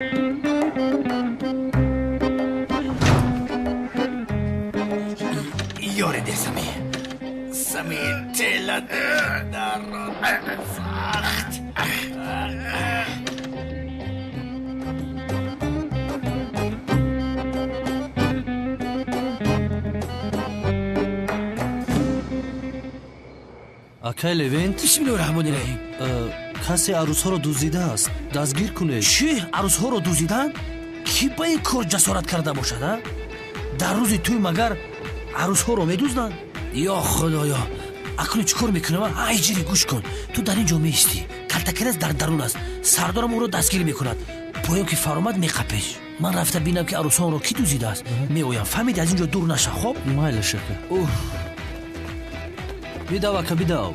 یاره ده سمی تلت در سخت акай Левент, бисмиллоҳир-раҳмонир-раҳим. касе арӯсҳоро дуздидааст, дастгир кунед. чӣ арӯсҳоро дуздиданд? ки ба ин кор ҷасорат карда бошад? дар рӯзи тӯй магар арӯсҳоро медузданд? ё худоё, акну чӣ кор мекунам? Ай ҷири, гӯш кун. Ту дар ин ҷо меисти, калтакирас дар дарун аст. Сардорам ӯро дастгир мекунад. поён ки фаромад меқапеш. ман рафта бинам ки арӯсҳоро ки дуздидааст. Меоям, фаҳмиди, аз ин ҷо дур наша. хоб майли шака. бидав ака, бидав.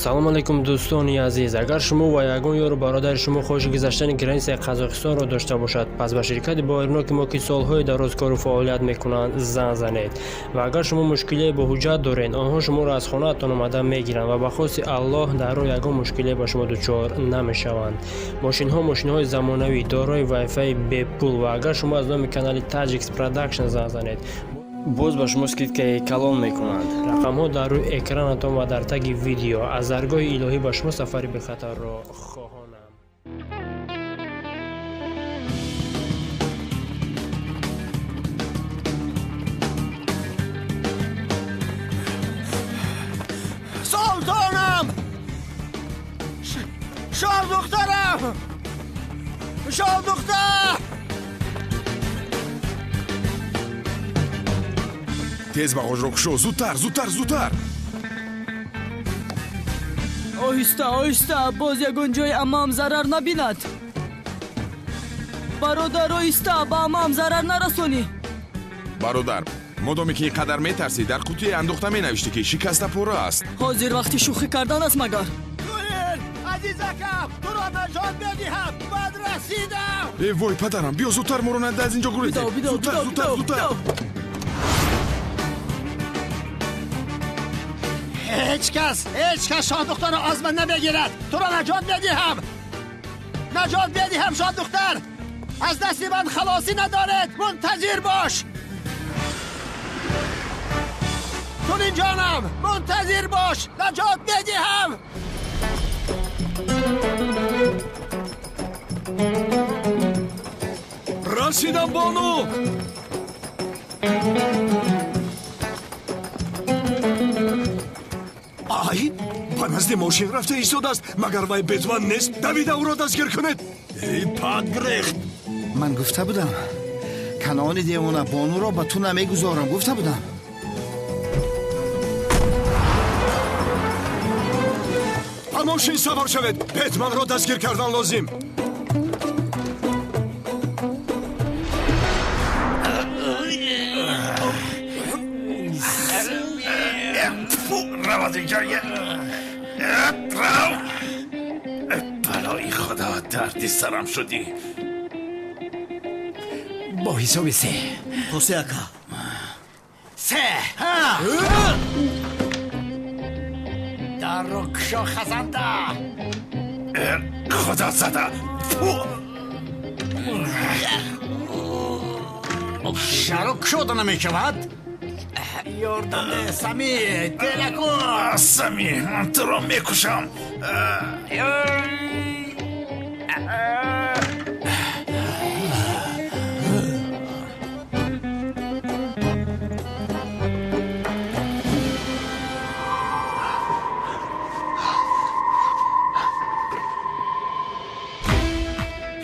салому алайкум дӯстони азиз. агар шумо ва ягон ёру бародари шумо хоҳиши гузаштани границаи Қазоқистонро дошта бошад, пас ба ширкати боирноки мо ки солҳои дароз кору фаъолият мекунанд зан занед. ва агар шумо мушкилие бо ҳуҷҷат доред, онҳо шуморо аз хонаатон омада мегиранд ва ба хости Аллоҳ дар роҳ ягон мушкилие ба шумо дучор намешаванд. мошинҳои замонавӣ дорои вайфаи бепул. ва агар шумо аз номи канали Tajix Production зан занед, боз ба шумо скидкаи калон мекунанд. рақамҳо дар рӯи экранатон ва дар таги видео. аз даргоҳи илоҳӣ ба шумо сафари бехатарро хоҳонам. Солтонам! Шол духтарам! Шол духтар! тез бағожро кушо, зудтар. оҳиста, боз ягон ҷои амам зарар набинад. бародар, оҳиста, ба амам зарар нарасонӣ. бародар, модоме ки ин қадар метарсӣ, дар қутие андохта менавишти ки шикаста пора аст. ҳозир вақти шӯхӣ кардан аст магар. Туин, азизакам, туро наҷот медиҳам. Бад расидам. Вой падарам, биё зудтар моро нада аз ин ҷо гурезем. Зудтар. ҳеҷ кас шоҳдухтарро аз ман намегирад. туро наҷот медиҳам. шоҳдухтар. аз дасти ман халосӣ надоред. мунтазир бош. тунинҷонам, мунтазир бош. наҷот медиҳам. расидам бону. ай, ба назди мошин рафта истодааст. магар вай бетван нест? давида ӯро дастгир кунед. эй падгрехт, ман гуфта будам канони девона бонуро ба ту намегузорам. гуфта будам. ба мошин савор шавед. бетманро дастгир кардан лозим. балои худо, дарди сарам шудӣ. бо ҳисоби се. то се ака. се. дарро кушо хазанда. худо зада. шаро кушода намешавад. ёрдам де, Сами, телакун. Сами, ман туро мекушам.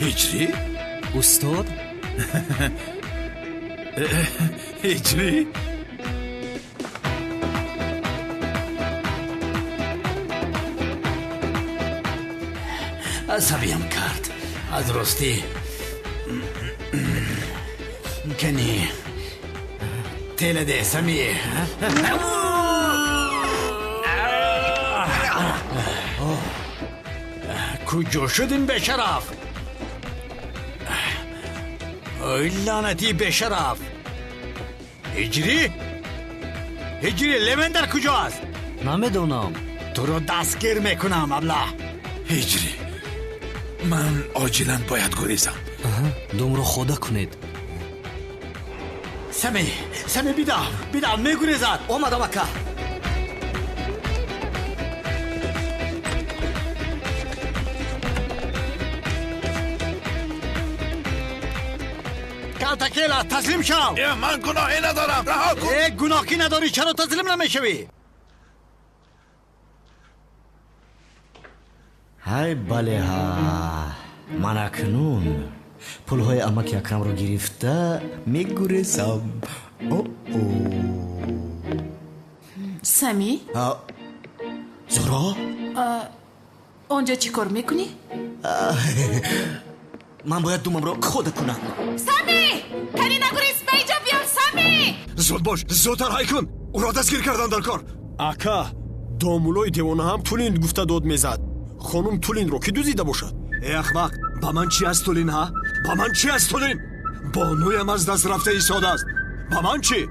ҳиҷрӣ? устод? ҳиҷрӣ? асабиям кард. аз ростӣ кани теладе, Сами. куҷо шуд ин бешараф? ой лаънати бешараф. ҳиҷрӣ, Левен дар куҷо аст? намедонам. туро дастгир мекунам. аблаҳ. هجری من عاجلا باید گریزم. думро хода кунед. سمی بیدم میگریزد. اومدم اکا. کالتاکیلا تسلیم شو. من گناهی ندارم، رها کن. گناهی نداری، چرا تسلیم نمیشوی؟ های بله ها، من اکنون پولهای امک یکم رو گرفته میگریزم. سمی زورا اونجا چی کار میکنی؟ من باید دومم رو خود کنم. سمی کنی نگریز بیجا بیان. سمی زود باش، زودتر های کن. او را دستگیر کردن در کار. ака домулои девона ҳам тулин гуфта дод мезад. хонум тулинро ки дузида бошад? احمق، با من چی از تولین ها؟ با من چی از تولین؟ بانویم از دست رفته ایستاده است. با من چی؟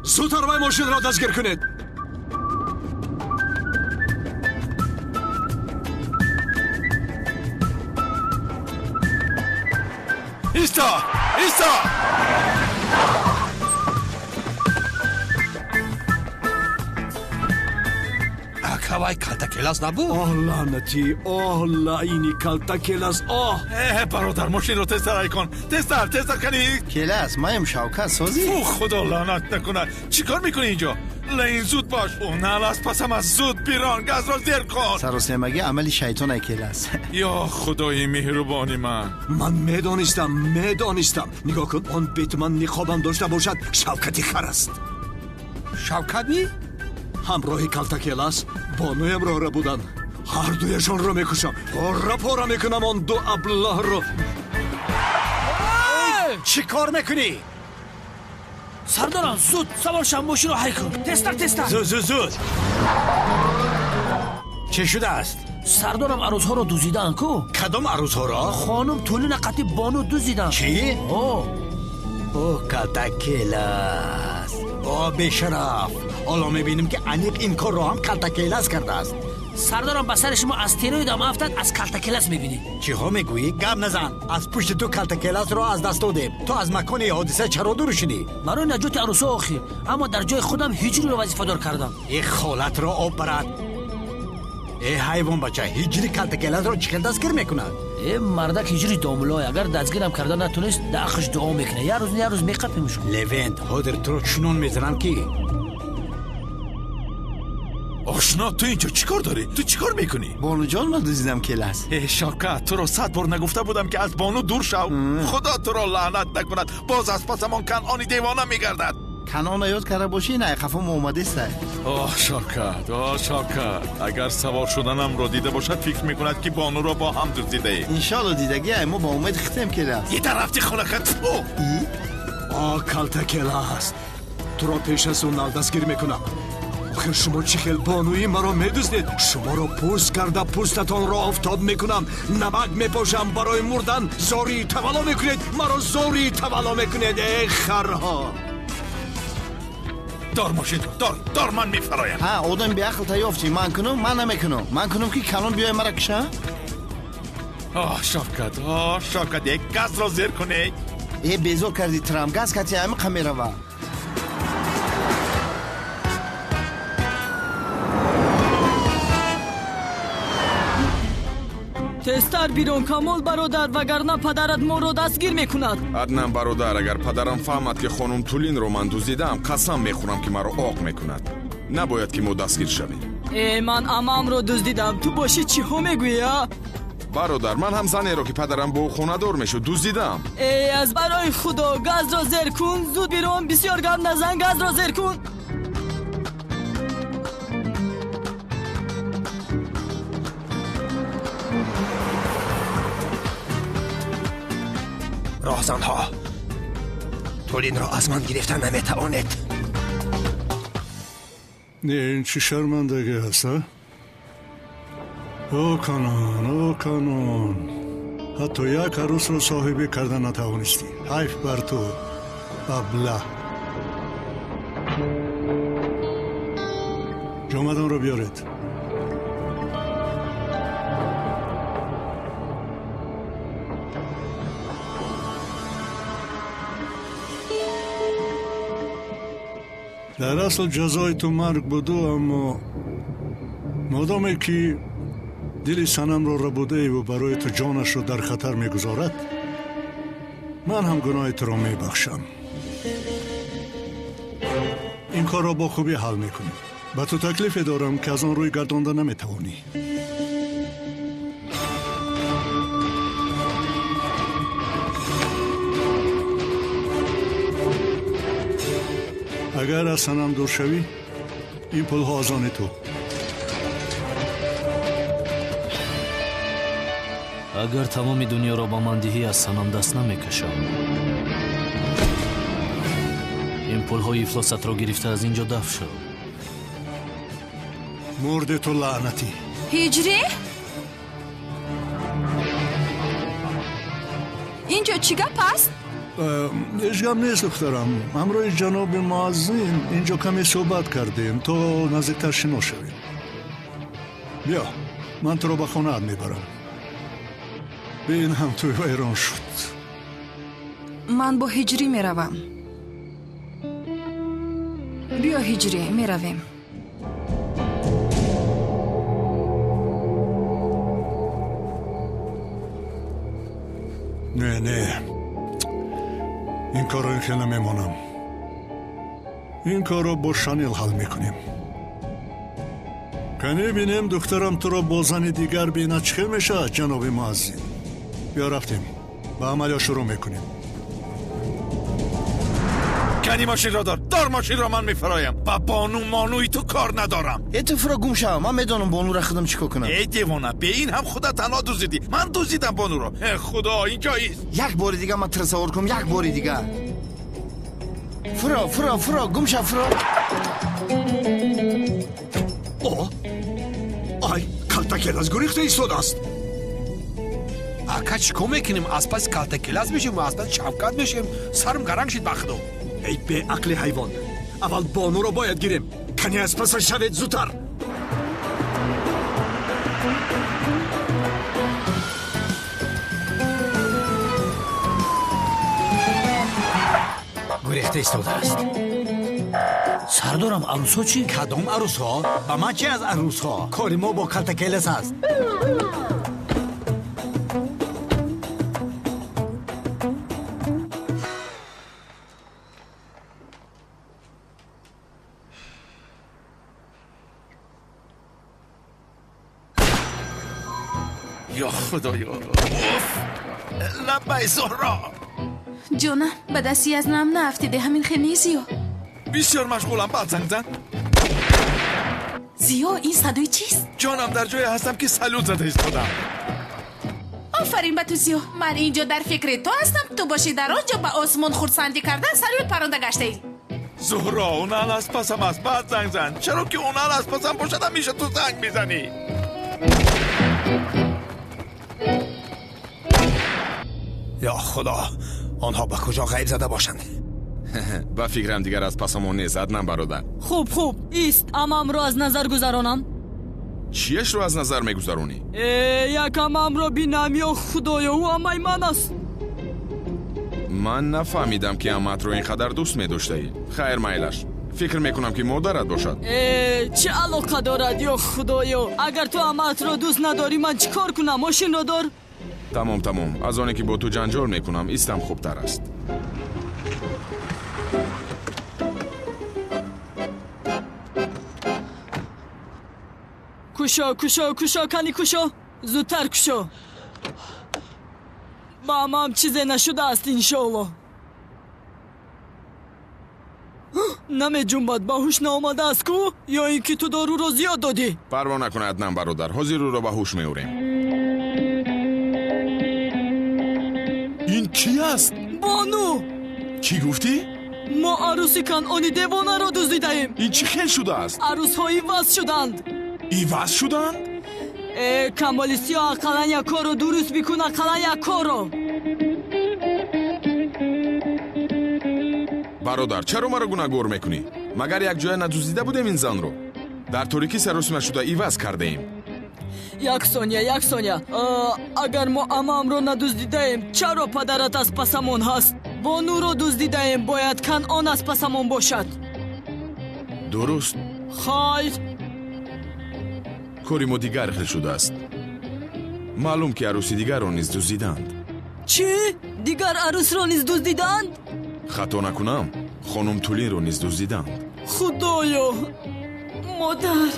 زودتر وای ماشین را دستگیر کنید. ایستا! акавай калтакелас набуд. لعنتی، لعنی کالتاکیلاس. برادر ماشین رو تستر کن. تستر کنی. کلاس مایم شوکت سازی. خدا لعنت نکنه. چیکار میکنی اینجا؟ لین زود باش. اون از پسم از زود بیران گاز را زیر کن. سر و سمگی عملی شیطان کلاس. یا خدای مهربانی من میدانستم. نگاه کن، آن بیتمن نقابم داشته باشد شوکتی خر است. шавкат همراه کالتاکیلاس بانویم را بودن. هر دویشان را میکشم. پاره میکنم آن دو ابله رو. چی کار میکنی؟ сардорам зуд савор шав мошинро ҳай кун. тестар زود چه شده است؟ сардорам арӯзҳоро дузидаанд ку. کدام عروضها را؟ خانم تولین قطی بانو دزدیدند. چی؟ اوه کالتاکیلاس. بیشرف. حالا میبینیم که انیق این کار رو هم کالتاکیلاس کرده است. سردارم به سر شما استروید هم افتاد از کالتاکیلاس میبینید. چی ها میگویی؟ گپ نزن. از پشت تو کالتاکیلاس رو از دست دادیم. تو از مکان حادثه چرا دور شدی؟ برای نجات عروسا آخی، اما در جای خودم هجری رو وظیفه دار کردم. این خالت رو آب برد. ای حیوان بچه، هجری کالتاکیلاس رو چیکار دستگیر میکند؟ این مردک هجری داملای اگر دستگیرم کرده نتونست داخش دعا میکنه. یه روز میقپیمش کن. لوینت هادر تو رو چنون میزنم که آشنا تو اینجا چیکار داری؟ تو چیکار میکنی؟ بانو جان من دزدیدم کلاس. شوکت، تو رو 100 بار نگفته بودم که از بانو دور شو. خدا تو را لعنت نکند. باز از پسمان کنعانی دیوانه میگردد. کنعان یاد کرده باشی نه خفم اومده است. شوکت، اگر سوار شدنم را دیده باشد فکر میکند که بانو را با هم دزدیده ای. انشالله دیدگی ما با امید ختم کلاس. یه طرفتی خونکت. کالتاکیلاس، تو را پیش از اون دستگیر میکنم. آخر شما چی خیل بانویی مرا میدوزدید؟ شما را پوست کرده پوستتان را آفتاب میکنم. نمک میپاشم برای مردن. زاری تولا میکنید. مرا زاری تولا میکنید. ای خرها. دار ماشین رو دار من میفرایم. آدم بی عقل تایافتی. من کنم من نمیکنم. من کنم که کلان بیای مرا کشه. شوکت یک گاز را زیر کنی. ای بیزو کردی ترام گاز کتی همه خمیره و تستر بیرون کامل برادر، وگرنه پدرت ما رو دستگیر میکند. عدنان برادر، اگر پدرم فهمد که خانم تولین رو من دزدیدم قسم میخورم که مرا آق میکند. نباید که ما دستگیر شویم. من امام رو دزدیدم. تو باشی چی ها میگویی؟ برادر، من هم زنی رو که پدرم با خونه دار میشد دزدیدم. از برای خدا گاز را زیر کن. زود بیرون. بسیار گرم نزن. گاز را زیر کن. راهزنها، تولین را از من گرفتن نمیتوانید. این چی شرمندگی هست؟ او کانون حتی یک عروس رو صاحبی کردن نتوانستی. حیف بر تو ابله. جامدان رو بیارید. дар асл ҷазои ту марг буду, аммо модоме ки дили санамро рабудаеву барои ту ҷонашро дар хатар мегузорад, ман ҳам гуноҳи туро мебахшам. ин корро бо хубӣ ҳал мекунем. ба ту таклифе дорам ки аз он рӯй гардонда наметавонӣ. агар аз санам дур шавӣ, ин пулҳо аз они ту. агар тамоми дунёро ба ман диҳӣ, аз санам даст намекашам. ин пулҳои ифлосатро гирифта аз ин ҷо дафт шав. мурди ту лаънатӣ. Hicri? اینجا چی گپ است؟ ҳеҷ гап нест духтарам. ҳамроҳи ҷаноби муаззин ин ҷо каме суҳбат кардем то наздиктар шинос шавем. биё, ман туро ба хонаат мебарам. бин ҳам туй вайрон шуд. من با هجری میروم. بیا هجری میرویم. не ин корро ин хел намемонам. ин корро бо шанил ҳал мекунем. кане бинем духтарам туро бо зани дигар бинад чӣ хел мешавад, ҷаноби муаззин. биё рафтем, ба амалиё шурӯъ мекунем. کنی ماشین را دار ماشین را من میفرایم. با بانو مانوی تو کار ندارم. اتفرا گم شو. من میدونم بانو را خودم چیکار کنم. ای دیوانه، به این هم خودت تنها دزدیدی. من دزدیدم بانو را. خدا اینجاییست. یک بار دیگه من تصور کنم، یک بار دیگه. فرا گم شو فرا. ай калтакелас гурехта истодааст. ака чӣ кор мекунем? аз паси калтакелас мешем ва аз паси шавкат мешем. сарм гаранг шид ба худо. эй беақли ҳайвон, аввал бонуро бояд гирем. кани аз пасаш шавед зудтар. гурехта истодааст. сардорам, арӯсҳо чӣ? кадом арӯсҳо? ба ман чӣ аз арӯсҳо? кори мо бо калтакелас аст. یا خدایا. لبای زهرا. جانم به دستی از نام نافتیده همین خیلی زیو. بسیار مشغولم. بعد زنگ زن. زیو این صدای چیست؟ جانم در جایی هستم که سلوت زده ایستادم. آفرین به تو زیو. من اینجا در فکر تو هستم. تو باشی در آنجا به آسمان خورسندی کردن سلوت پرانده گشته ای. زهرا اون از پسم است. بعد زنگ زن. چرا که اون از پسم باشد همیشه تو زنگ میزنی؟ یا خدا، آنها به کجا غیر زده باشند؟ با فکرم دیگر از پسمون نزدنم برادر. خوب ایست، امام رو از نظر گذرانم. چیش رو از نظر میگذرونی؟ یکم امام رو بینم یا خدایا او امای من است. من نفهمیدم که امت رو اینقدر دوست می‌داشته ای. خیر میلش. فکر میکنم که مادرت باشد. چه علاقه دارد یا خدایا؟ اگر تو امت رو دوست نداری من چیکار کنم؟ ماشین رو دار. تمام. از آنی که با تو جنجال میکنم ایستم خوبتر است. کوشا کنی کوشا. زودتر کوشا. با امام چیزی نشده است انشالله. نمی جنبد به هوش نآمده است کو؟ یا اینکه تو دارو رو زیاد دادی؟ پروا نکنه عدنان برادر. حاضر رو به هوش میوریم. این کی است؟ بانو. چی گفتی؟ ما عروسی کنعانی دیوانه را دزدیده ایم. این چی خیل شده است؟ عروس ها ایواز شدند. ایواز شدند؟ کمالیستی ها اقلا یک کار رو درست بکن، اقلا یک کار رو. برادر چرا مرا گناهگار میکنی؟ مگر یک جای ندزدیده بودیم این زن رو؟ در تاریکی سراسیمه شده ایواز کرده ایم. یک ثانیه. اگر ما امام رو ندزدیده ایم چرا پدرت از پسمون هست؟ بانو رو دزدیده ایم، باید کنعان از پسمون باشد. дуруст خیر кори мо дигар хел шудааст маълум ки арӯси дигарро низ дуздиданд چی؟ دیگر عروس را نیز دزدیدند؟ хато накунам хонум тулинро низ дуздиданд خدایا مادر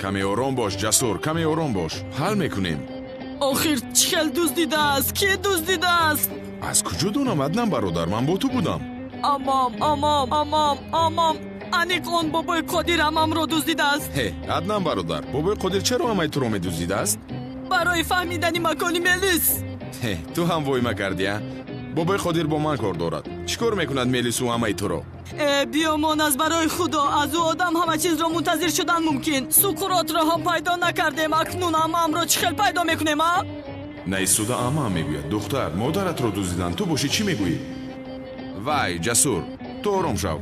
каме ором бош ҷасур каме ором бош ҳал мекунем آخر چخل دزدیده است؟ کی دزدیده است؟ аз куҷо донам аднан бародар ман бо ту будам амам انیق آن بابای قادر امام را دزدیده است ҳе аднан бародар бобои қодир чаро ҳамаи туро медуздидааст برای فهمیدن مکانی ملیس ҳе ту ҳам воима кардия бобои қодир бо ман кор дорад чӣ кор мекунад мелису ҳамаи туро بیامان از برای خدا از او آدم همه چیز را منتظر شدن ممکن سکرات را هم پیدا نکردیم اکنون امام را چخل پیدا میکنیم ها؟ наистуда амаам мегӯяд духтар модаратро дуздиданд ту бошӣ чӣ мегӯӣ вай ҷасур ту ором шав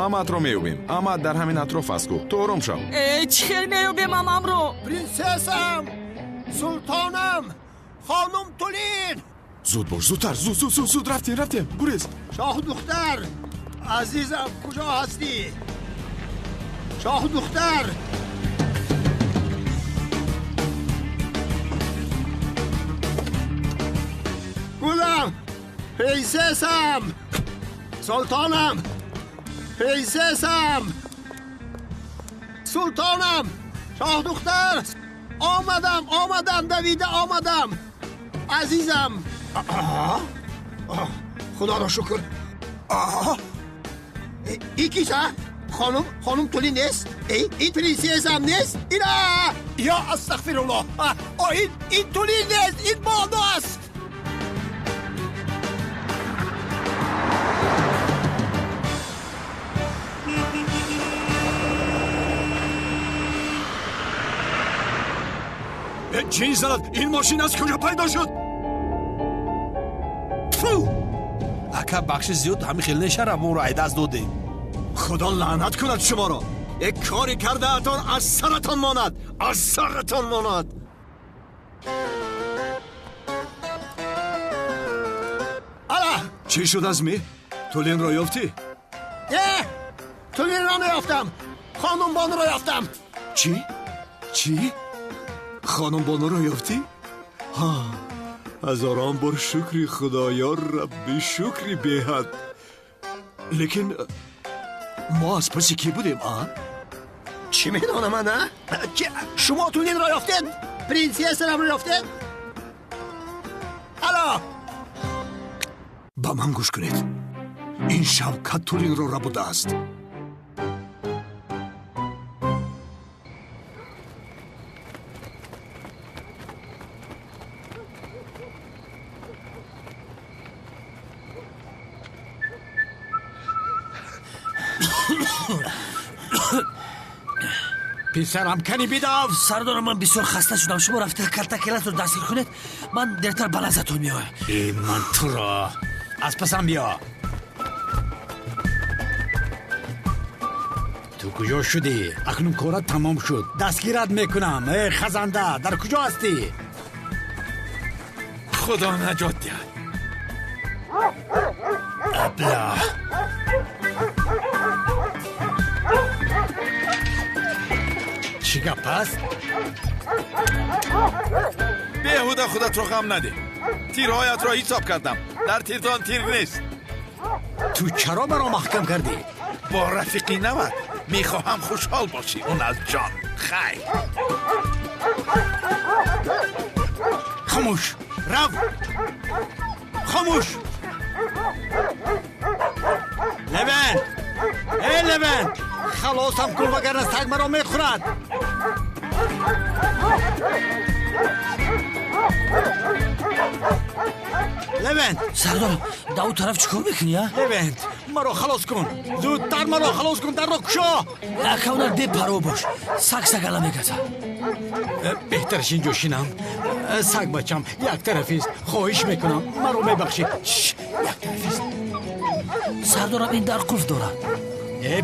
амаатро меёбем амаат дар ҳамин атроф аст гӯ ту ором шав چخل میوبیم امام را принсесам султонам хонум тулин зуд бош зудтар зуд рафтем гурез شاه دختر عزیزم کجا هستی؟ شاه دختر گلم پرنسسم سلطانم پرنسسم سلطانم شاه دختر آمدم دویده آمدم عزیزم خدا را شکر این کیسه؟ خانم تولی نیست؟ این پرنسس هم نیست؟ اینا یا استغفر الله این تولی نیست این بانو است چی زد؟ این ماشین از کجا پیدا شد؟ ака бахши зиёд ҳамин хел нешара моро айдаст додем خدا لعنت کند شما را یک کاری کرده اتان از سرتان ماند الا چی شد از می؟ تولین را یافتی؟ نه تولین را نیافتم خانم بانو را یافتم چی؟ خانم بانو را یافتی؟ ها هزاران بار شکری خدایا ربی شکری بهد لیکن ما از پسی کی بودیم چی میدانم من شما تولین را یافتید پرنسس را یافتید حالا با من گوش کنید این شوکت تولین را بوده است پسرم کنی بیداو сардорам ман бисёр хаста шудам шумо рафта калтакелатро дастгир кунед ман дертар ба лаззатон меоям من تو را از پسم بیا تو کجا شدی؟ اکنون کارت تمام شد دستگیرت میکنم خزنده در کجا هستی؟ خدا نجات دهد ابله چی گپ است؟ بهوده خودت رو غم نده تیرهایت را حساب کردم در تیردان تیر نیست تو چرا مرا محکم کردی؟ با رفیقی نمد میخواهم خوشحال باشی اون از جان خیر خاموش رف خاموش لبن خلاصم کن وگرنه سگ مرا میخورد لبن сардорам да у тараф чӣ кор мекунӣ لبن مرا خلاص کن زودتر مرا خلاص کن در را کشا акавнар бепарво бош сагсагала мегазад بهترش اینجا شینم سگ بچم یک طرفیست خواهش میکنم مرا میبخشی یک طرفیست сардорам ин дар қулф дорад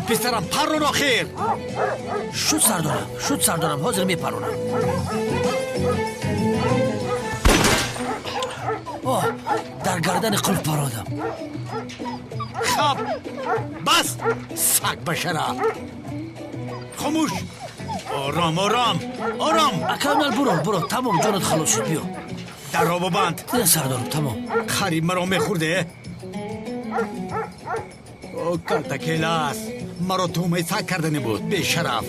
پسرم پر را خیر шуд сардорам ҳозир мепаронам дар гардани қулф пародам خب بس سگ بشرا خاموش آرام آرام آرام акамнал буро тамом ҷонат халос шуд биё در رو ببند дида сардорам тамом خریم مرا میخورده او کلتکیلاس مرا تومه سگ کردنی بود بی شرف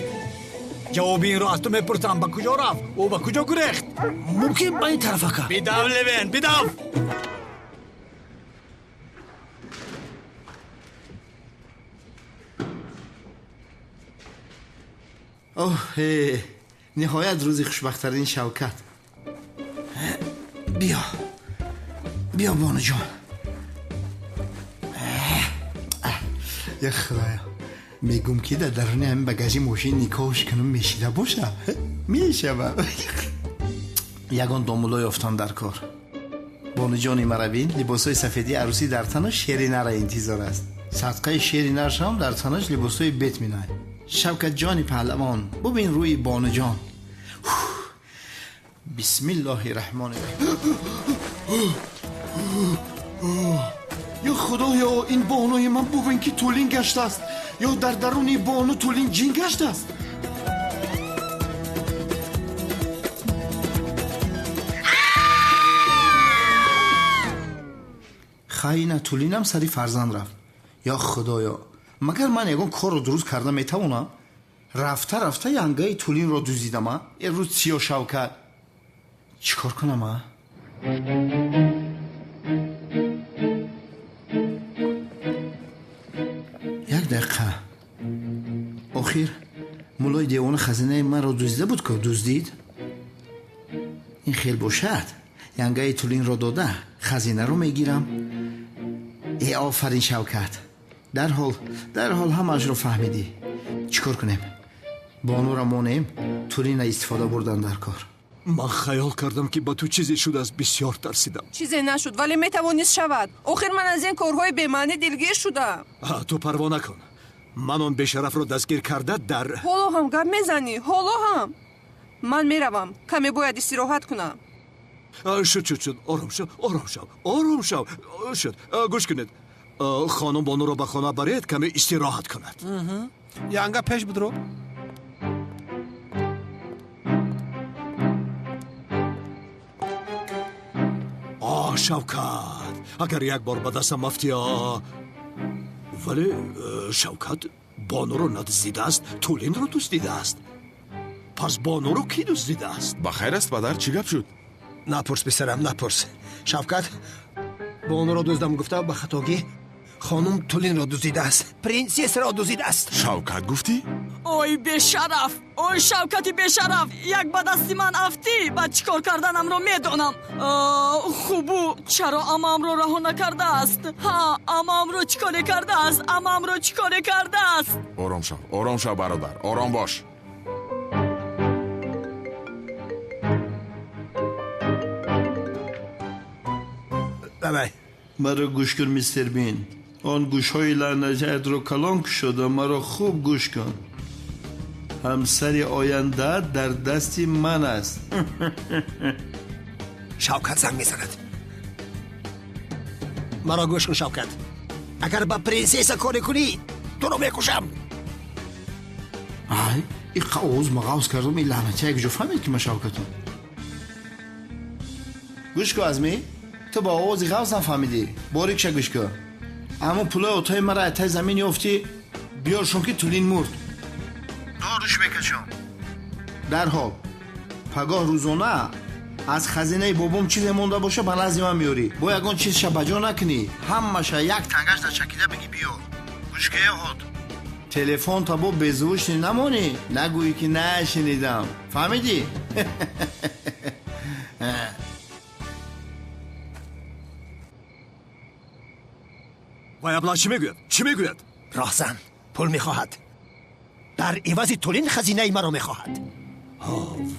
جواب این رو از تو میپرسم با کجا رفت او با کجا گریخت мумкин ба ин тараф ака بیداو لبین بیداو اوه نهایت روزی خوشبخت‌ترین شوکت بیا بانو جان یا خدایا میگم که در درون همین بگاژی ماشین نکاحش کنم میشیده باشه میشوه یگان دامولای افتان در کار بانو جانی مرا بین لباسای سفیدی عروسی در تنش شیرینه را انتظار است صدقه شیرینه هم در تنش لباسای بیت مینای شوکت جانی پهلوان ببین روی بانو جان بسم الله الرحمن الرحیم یا خدایا این بانوی من ببین که طولین گشته است یا در درون این بانو طولین جین گشته است خیلی طولینم سری فرزند رفت یا خدایا مگر من یکون کار رو درست کردم میتوانم رفته ینگای طولین رو دوزیدم این روز سیاه شوکت چیکار کنم یک دقیقه آخر مولای دیوان خزینه من رو دوزیده بود که دوزدید این خیلی باشد ینگای طولین رو داده خزینه رو میگیرم ای آفرین شوکت در حال همش رو فهمیدی چیکار کنیم بانو را مانیم طولین استفاده بردن در کار من خیال کردم که با تو چیزی شد از بسیار ترسیدم چیزی نشد ولی میتوانست شود آخر من از این کارهای بی‌معنی دلگیر شدم تو پروا نکن من اون بیشرف رو دستگیر کرده در حالا هم گپ میزنی حالا هم من میروم کمی باید استراحت کنم شد آرام شو شد گوش کنید خانم بانو رو به خانه برید کمی استراحت کند янга пеш будро شوکت اگر یک بار به دستم افتی ولی شوکت بانو رو ندزدیده است طولین رو دزدیده است پس بانو رو کی دزدیده است ба хайр аст падар чӣ гап шуд напурс писарам напурс шавкат бонуро дуздам гуфта ба хатогӣ хонум тулинро дуздидааст принсессаро дуздидааст шавкат гуфтӣ ой бешараф ой шавкати бешараф як ба дасти ман афтӣ баъд чӣ кор карданамро медонам хубу чаро амамро раҳо накардааст амамро чӣ коре кардааст амамро чӣ коре кардааст ором шав бародар ором бош давай مرا گوش کن میستر بین آن گوش های لعنجت رو کلان شده مرا خوب گوش کن همسر آینده در دست من است шавкат занг мезанад маро гӯш кун шавкат агар ба принсесса коре кунӣ туро мекушам ай این قوز مغاوز کردم این لعنتی کجا فهمید که من شوکتم گوش کن ازمی تو با آوازی غوز نفهمیدی باریکشه گوش کن اما پولای اتای مرا اتای زمین یافتی بیارشون که طولین مرد داروش بکشم در حال پگاه روزانه از خزینه بابام چیزی مونده باشه به نزد من میاری با یگان چیز شبجا نکنی همشه یک تنگش در چکیده بگی بیار گوش که هات تلفن تا با بزوش نمانی نگویی که نشنیدم فهمیدی؟ وای ابلا چی میگوید؟ راهزن پول میخواهد در عوض تولین خزینه مرا میخواهد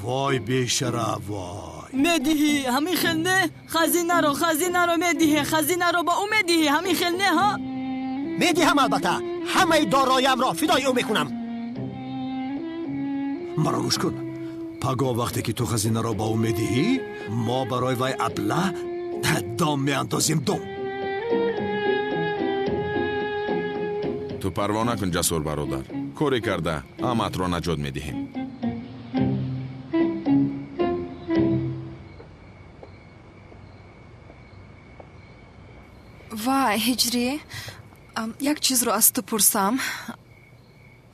وای بیشرف وای медиҳӣ ҳамин хел не хазинаро медиҳӣ хазинаро ба ӯ медиҳӣ ҳамин хел не ҳа میدهم البته همه داراییم را فدای او میکنم مرا گوش کن پگاه وقتی که تو خزینه را با او میدهی ما برای وای ابله دام میاندازیم دم ту парво накун ҷасур бародар. коре карда аматро наҷот медиҳем. вай ҳиҷрӣ, як чизро аз ту пурсам.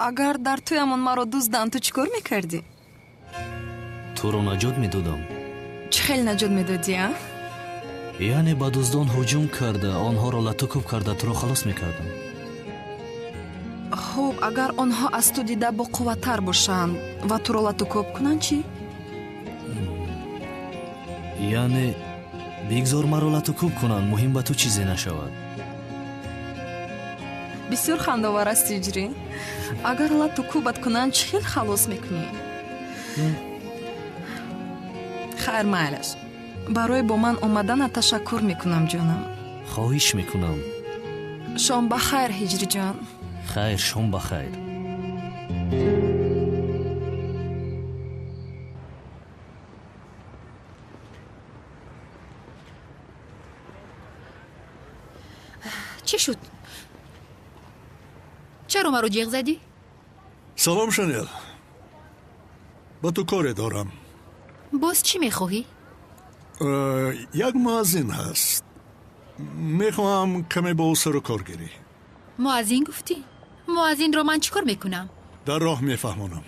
агар дар туямон маро дузданд, ту чӣ кор мекардӣ? туро наҷот медодам. чӣ хел наҷот медодӣ? яъне ба дуздон ҳуҷум карда, онҳоро латукуб карда туро халос мекардам. хуб, агар онҳо аз ту дида боқувваттар бошанд ва туро латукуб кунанд чӣ? яъне бигзор маро латукуб кунанд, муҳим ба ту чизе нашавад. бисёр хандовар аст ҳиҷрӣ. агар латукубат кунанд чӣ хел халос мекунӣ? хайр, майлаш. барои бо ман омаданат ташаккур мекунам ҷонам. хоҳиш мекунам. шом бахайр ҳиҷриҷон. хайр, шом бахайр. чӣ шуд? чаро маро ҷиғ задӣ? салом шанел, ба ту коре дорам. боз чӣ мехоҳӣ? як муаззин ҳаст, мехоҳам каме бо ӯ сару кор гирӣ. муаззин гуфтӣ? муаззинро ман чӣ кор мекунам? дар роҳ мефаҳмонам.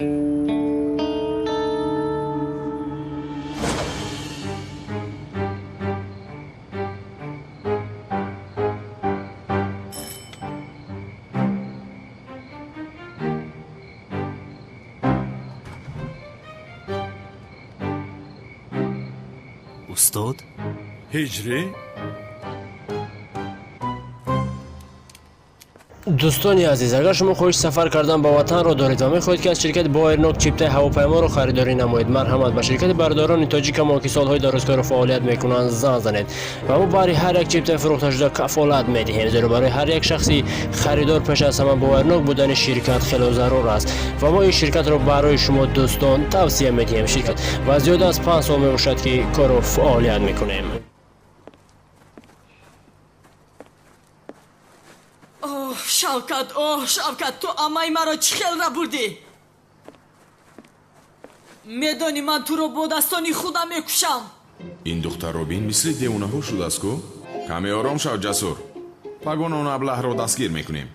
устод ҳиҷрӣ, дӯстони азиз, агар шумо хоҳиш сафар кардан ба ватанро доред ва мехоҳед ки аз ширкати Боернок чиптаи ҳавопайморо харидорӣ намоед, марҳамат, ба ширкати бардорони тоҷикамон ки солҳои дарозкор фаъолият мекунанд зан занед ва мо баъри ҳар як чиптаи фурӯхташуда кафолат медиҳем, зеро барои ҳар як шахси харидор пеш аз ҳама Боернок будани ширкат хело зарур аст ва мо ин ширкатро барои шумо дӯстон тавсия медиҳем. Ширкат ва зиёда аз 5 сол мебошад ки кору фаъолият мекунем. шавкат, шавкат, ту амаи маро чӣ хелра бурдӣ? медонӣ ман туро бо дастони худам мекушам. ин духтарро бин мисли девонаҳо шудааст ку? каме ором шав ҷасур. пагонону аблаҳро дастгир мекунем.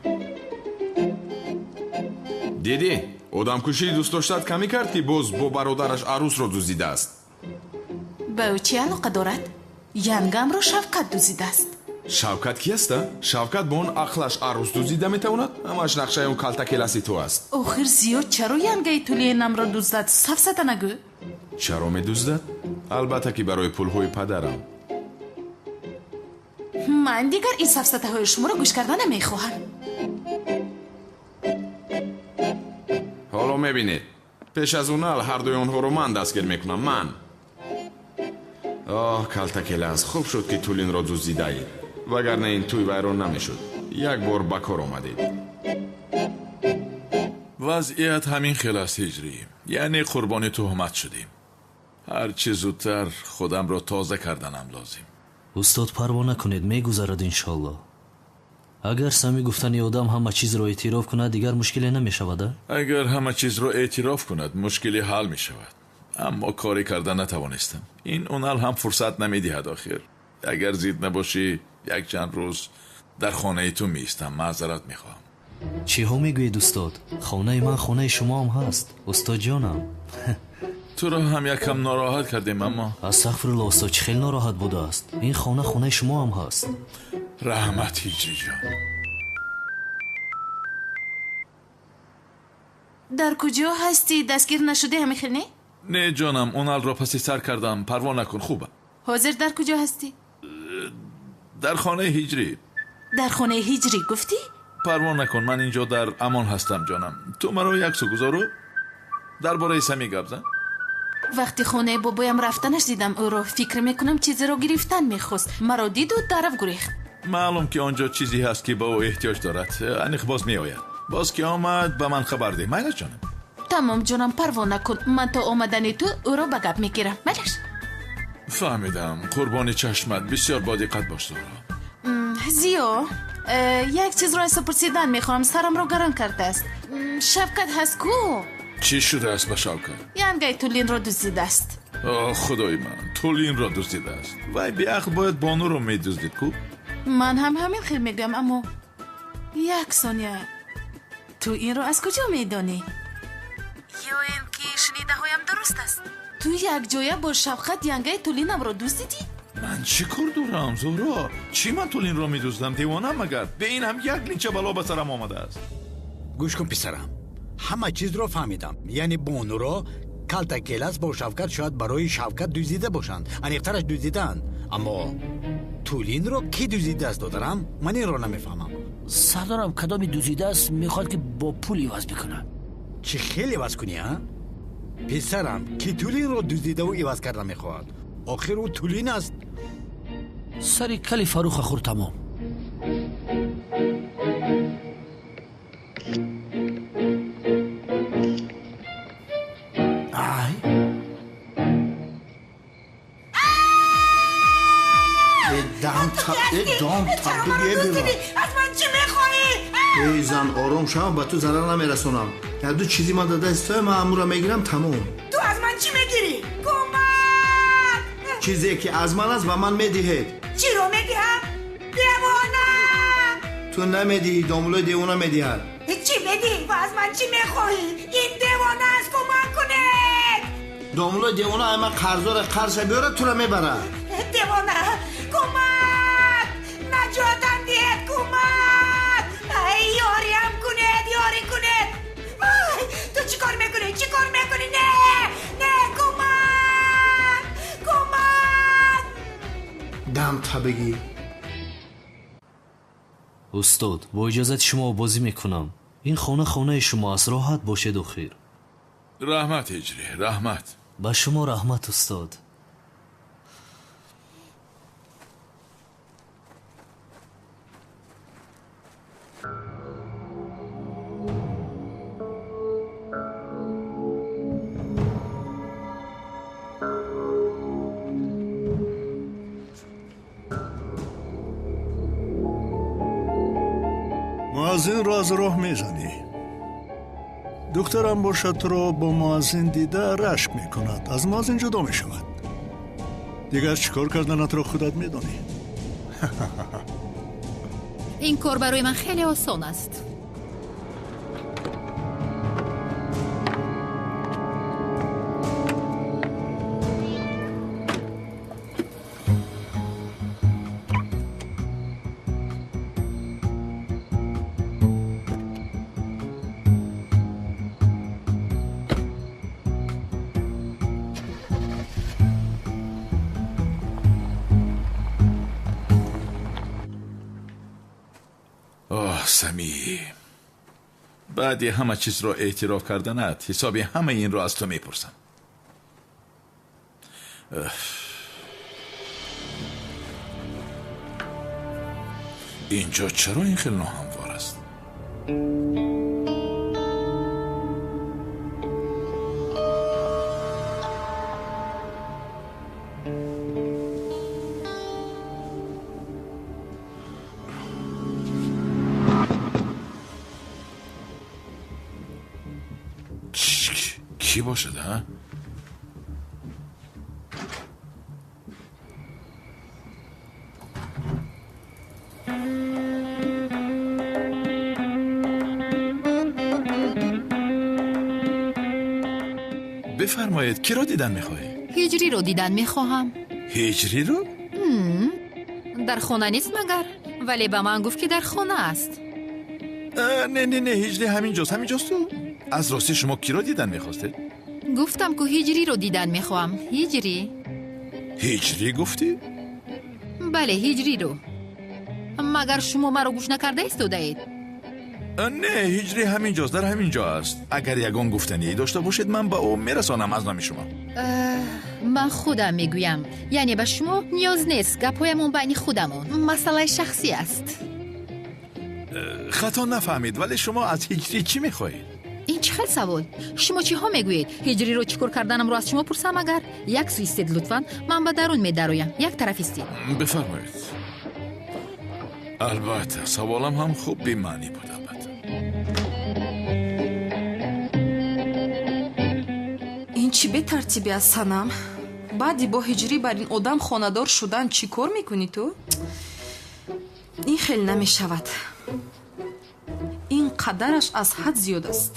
дидӣ, одамкушии дӯст доштат камӣ кард ки боз бо бародараш арӯсро дуздидааст. ба ӯ чӣ алоқа дорад? янгамро шавкат дуздидааст. шавкат ки аста? шавкат бо он ақлаш арӯс дуздида метавонад? ҳамаш нақшаи он калтакеласи ту аст. охир зиёд чаро янгаи тулиенамро дуздад? сафсата нагӯ. чаро медуздад? албатта ки барои пулҳои падарам. ман дигар ин сафсатаҳои шуморо гӯш карда намехоҳам. ҳоло мебинед, пеш аз унал ҳардуи онҳоро ман дастгир мекунам. ман калтакелас, хуб шуд ки тулинро дуздидаед, вагарна ин тӯй вайрон намешуд. як бор ба кор омадед. вазъият ҳамин хел аст ҳиҷрӣ, яъне қурбони туҳмат шудем. ҳар чӣ зудтар худамро тоза карданам лозим. устод, парво накунед, мегузарад иншолло. агар сами гуфтани одам ҳама чизро эътироф кунад, дигар мушкиле намешавад? агар ҳама чизро эътироф кунад, мушкилӣ ҳал мешавад. аммо коре карда натавонистам. ин унал ҳам фурсат намедиҳад. охир агар зид набошӣ, якчанд рӯз дар хонаи ту меистам. маъзарат мехоҳам. чиҳо мегӯед устод? хонаи ман хонаи шумоам ҳаст, устод ҷонам. туро ҳам якам нороҳат кардем, аммо астағфирулло устод, чӣ хел нороҳат будааст? ин хона хонаи шумоам ҳаст. раҳмат ҳиҷриҷон. дар куҷо ҳастӣ? дастгир нашудӣ ҳамихел не? не ҷонам, уналро паси сар кардам. парво накун, хуба. ҳозир дар куҷо ҳастӣ? дар хонаи ҳиҷрӣ. дар хонаи ҳиҷрӣ гуфтӣ? парво накун, ман инҷо дар амон ҳастам ҷонам. ту маро як су гузору дар бораи сами гап зан. вақти хонаи бобоям рафтанаш дидам, ӯро фикр мекунам чизеро гирифтан мехост. маро диду дарав гурехт. маълум ки он ҷо чизе ҳаст ки ба ӯ эҳтиёҷ дорад. аниқ боз меояд. боз ки омад ба ман хабар диҳ. майла ҷонам. тамом ҷонам, парво накун. ман то омадани ту ӯро ба гап мегирам. майлаш? фаҳмидам. қурбони чашмат. бисёр бодиққат бош дора. зиё, یک چیز رو از پرسیدن میخوام. سرم رو گرم کرده است. شفقت هست کو؟ چی شده است با شوکت؟ ینگه تولین رو دزدیده است. خدای من، تولین را دزدیده است. وای بیعقل باید بانو رو میدزدید کو؟ من هم همین خیلی میگم، اما یک ثانیه، تو این رو از کجا میدانی؟ یا این که شنیده هایم درست است؟ تو یک جایه با شفقت ینگه تولینم رو دزدیدی؟ من چی کار دارم زورا؟ چی من تولین را میدزدم؟ دیوانم مگر؟ به این هم یک لینچه بلا به سرم آمده است. گوش کن پسرم، همه چیز رو فهمیدم. یعنی بانو رو کلتا کلاس با شفقت شاید برای شفقت دزدیده باشند، انیقترش دزدیدن. اما تولین رو کی دزدیده است دادرم؟ من این رو نمیفهمم. سردارم کدامی دزدیده است میخواد که با پول عوض بکنه. چی خیلی عوض کنی ها؟ پسرم کی تولین رو دزدیده و عوض کرده میخواد؟ آخر او تولین است. سری کلی فروخ خور تمام. دام تا بگیه بیرون. از من چی میخوایی؟ ای زن آرام شما به تو ضرر نمیرسونم. یا دو چیزی من داده است من امورا میگیرم تمام. تو از من چی میگیری؟ کمک! چیزی که از من است و من میدهید. چی رو میدهم؟ دیوانه! تو نمیدی، دامولای دیوانه میدهد. چی بدی؟ و از من چی میخوایی؟ این دیوانه است، کمک کنید! دامولای دیوانه همه قرضار قرض بیاره تو را میبره. دیوانه! کمک! نجاتم دید، کمک! ای یاریم کنید، یاری کنید! تو چی کار میکنی؟ چی کار میکنی؟ نه! نه! کمک! کمک! دم تا بگی. استاد با اجازت شما بازی میکنم. این خانه شما است، راحت باشید و خیر. رحمت هجری، رحمت. با شما رحمت استاد. مؤذن رو از راه میزنی. دخترم باشد تو رو با مؤذن دیده رشک میکند، از مؤذن جدا میشود. دیگر چیکار کردنت را خودت میدانی. این کار برای من خیلی آسان است. سمی بعد همه چیز را اعتراف کردنت حساب همه این را از تو میپرسم. اینجا چرا این خیلی ناهموار است؟ کی باشد ها؟ بفرمایید کی را دیدن میخواهی؟ هجری رو دیدن میخواهم. هجری رو؟ در خانه نیست مگر؟ ولی به من گفت که در خانه است. نه هجری همینجاست تو. از راستی شما کی را دیدن میخواسته؟ گفتم که هجری رو دیدن میخواهم. هجری گفتی؟ بله هجری رو. مگر شما مرا گوش نکرده ایستاده اید؟ نه هجری همینجاست، در همینجا است. اگر یگان گفتنی داشته باشید من با او میرسانم از نام شما. من خودم میگویم، یعنی به شما نیاز نیست. گپایمون بین خودمون، مسئله شخصی است. خطا نفهمید، ولی شما از هجری چی میخواهید؟ این چه سوال؟ شما چی ها میگویید؟ هجری رو چیکار کردنم رو از شما پرسم؟ اگر یک سو استید لطفاً، من به درون میدرویم. یک طرف استید. بفرمایید. البته سوالم هم خوب بی‌معنی بود. البته ин чӣ бетартибӣ аст санам? баъди бо ҳиҷрӣ бар ин одам хонадор шудан чӣ кор мекунӣ ту? ин хел намешавад. ин қадараш аз ҳад зиёд аст.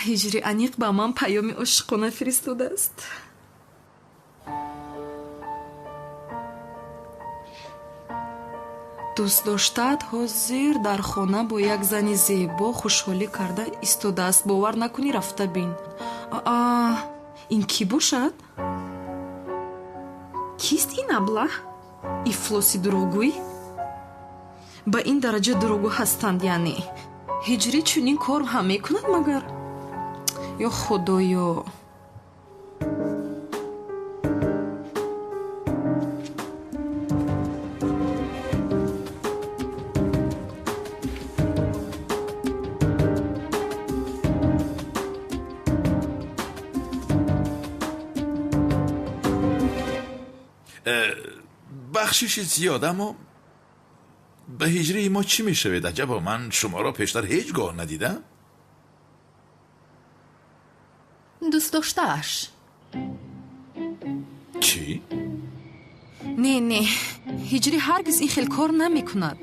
ҳиҷри аниқ ба ман паёми ошиқона фиристодааст. дӯстдоштаат ҳозир дар хона бо як зани зебо хушҳолӣ карда истодааст. бовар накунӣ, рафта бин. ин кӣ бошад? кист ин аблаҳ? ифлоси дурӯғгӯй? ба ин дараҷа дурӯғгӯ ҳастанд яъне? ҳиҷрӣ чунин кор ҳам мекунад магар? ё худоё! بخشش زیاد، اما به هجری ما چی میشود؟ عجبا من شما را پیشتر هیچگاه ندیدم. دوست داشتهاش. چی؟ не ҳиҷрӣ ҳаргиз ин хел кор намекунад.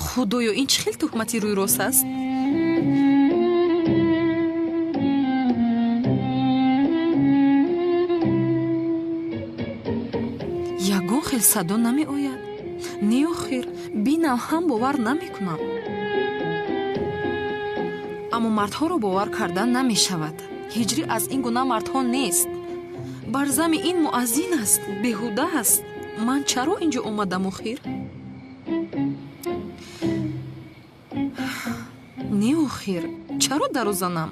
худоё, ин чӣ хел тӯҳмати рӯйрост аст? ягон хел садо намеояд. не охир бинам ҳам бовар намекунам. аммо мардҳоро бовар кардан намешавад. ҳиҷрӣ аз ин гуна мардҳо нест. барзами ин муаззин аст, беҳуда аст. ман чаро инҷо омадам охир? не охир чаро дару занам?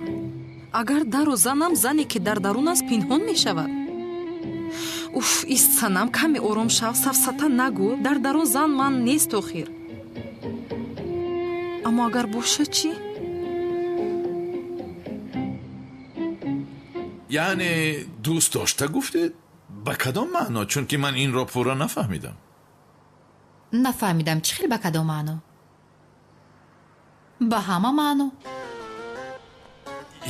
агар дару занам, зане ки дар дарун аст пинҳон мешавад. уф, ист санам, каме ором шав, сафсата нагӯ. дар дарун зан ман нест охир. аммо агар бошад чӣ? یعنی دوست داشته گفتید؟ به کدام معنا؟ چون که من این را پورا نفهمیدم. نفهمیدم چی خیلی به کدام معنا؟ به همه معنا.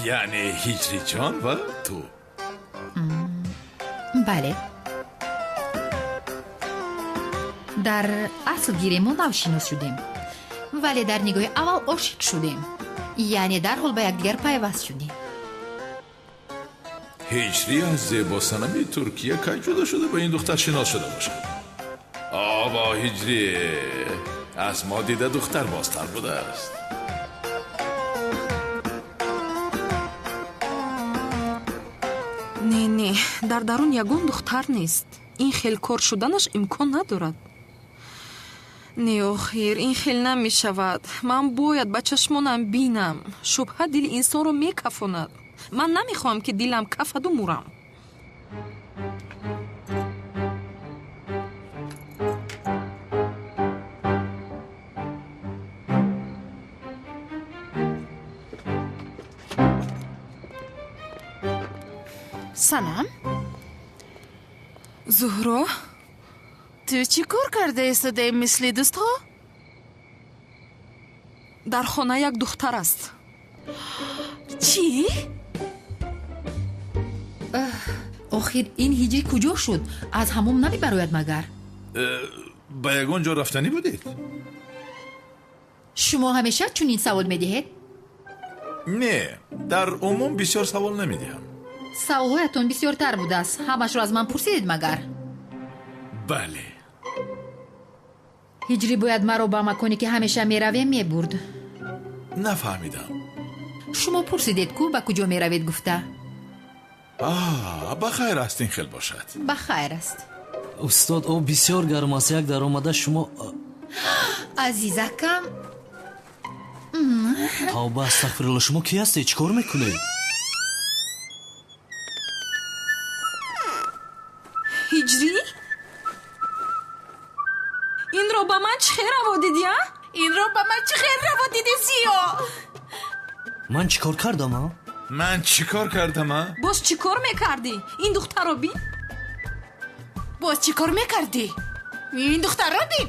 یعنی هیجری جان و تو؟ بله. در اصل گیریمون نوشینوس شدیم، ولی در نگاه اول عاشق شدیم. یعنی در حال به یکدیگر پیوست شدیم. هیجری از زیبا صنمی ترکیه کی جدا شده با این دختر شناس شده باشه؟ آبا هیجری از ما دیده دختر بازتر بوده است. не дар дарун ягон духтар нест. ин хел кор шуданаш имкон надорад. не охир ин хел намешавад. ман бояд ба чашмонам бинам. шубҳа дили инсонро мекафонад. ман намехоҳам ки дилам кафаду мурам. санам, зуҳро, ту чӣ кор карда истодаи мисли дӯстҳо? дар хона як духтар аст. чӣ? آخر این هیجری کجا شد؟ از حموم نمیبراید مگر؟ به یگان جا رفتنی بودید؟ شما همیشه چون این سوال میدهید؟ نه، در عموم بسیار سوال نمیدهم. سوالهایتون بسیار تر بوده است. همش رو از من پرسیدید مگر؟ بله. هیجری باید مرا با مکانی که همیشه میرویم میبرد. نفهمیدم. شما پرسیدید کو به کجا میروید گفته؟ بخیر است این خیل باشد. بخیر است. استاد او بسیار گرم است. یک در آمده شما عزیزکم. توبه استغفرالله، شما کی هستید؟ چیکار میکنید؟ هیجری؟ این رو با من چه خیر روا دیدی ها؟ این رو با من چه خیر روا دیدی سیو؟ من چیکار کردم ها؟ من چیکار کردم؟ боз чӣ кор мекардӣ? Ин духтарро бин. боз чӣ кор мекардӣ? Ин духтарро бин.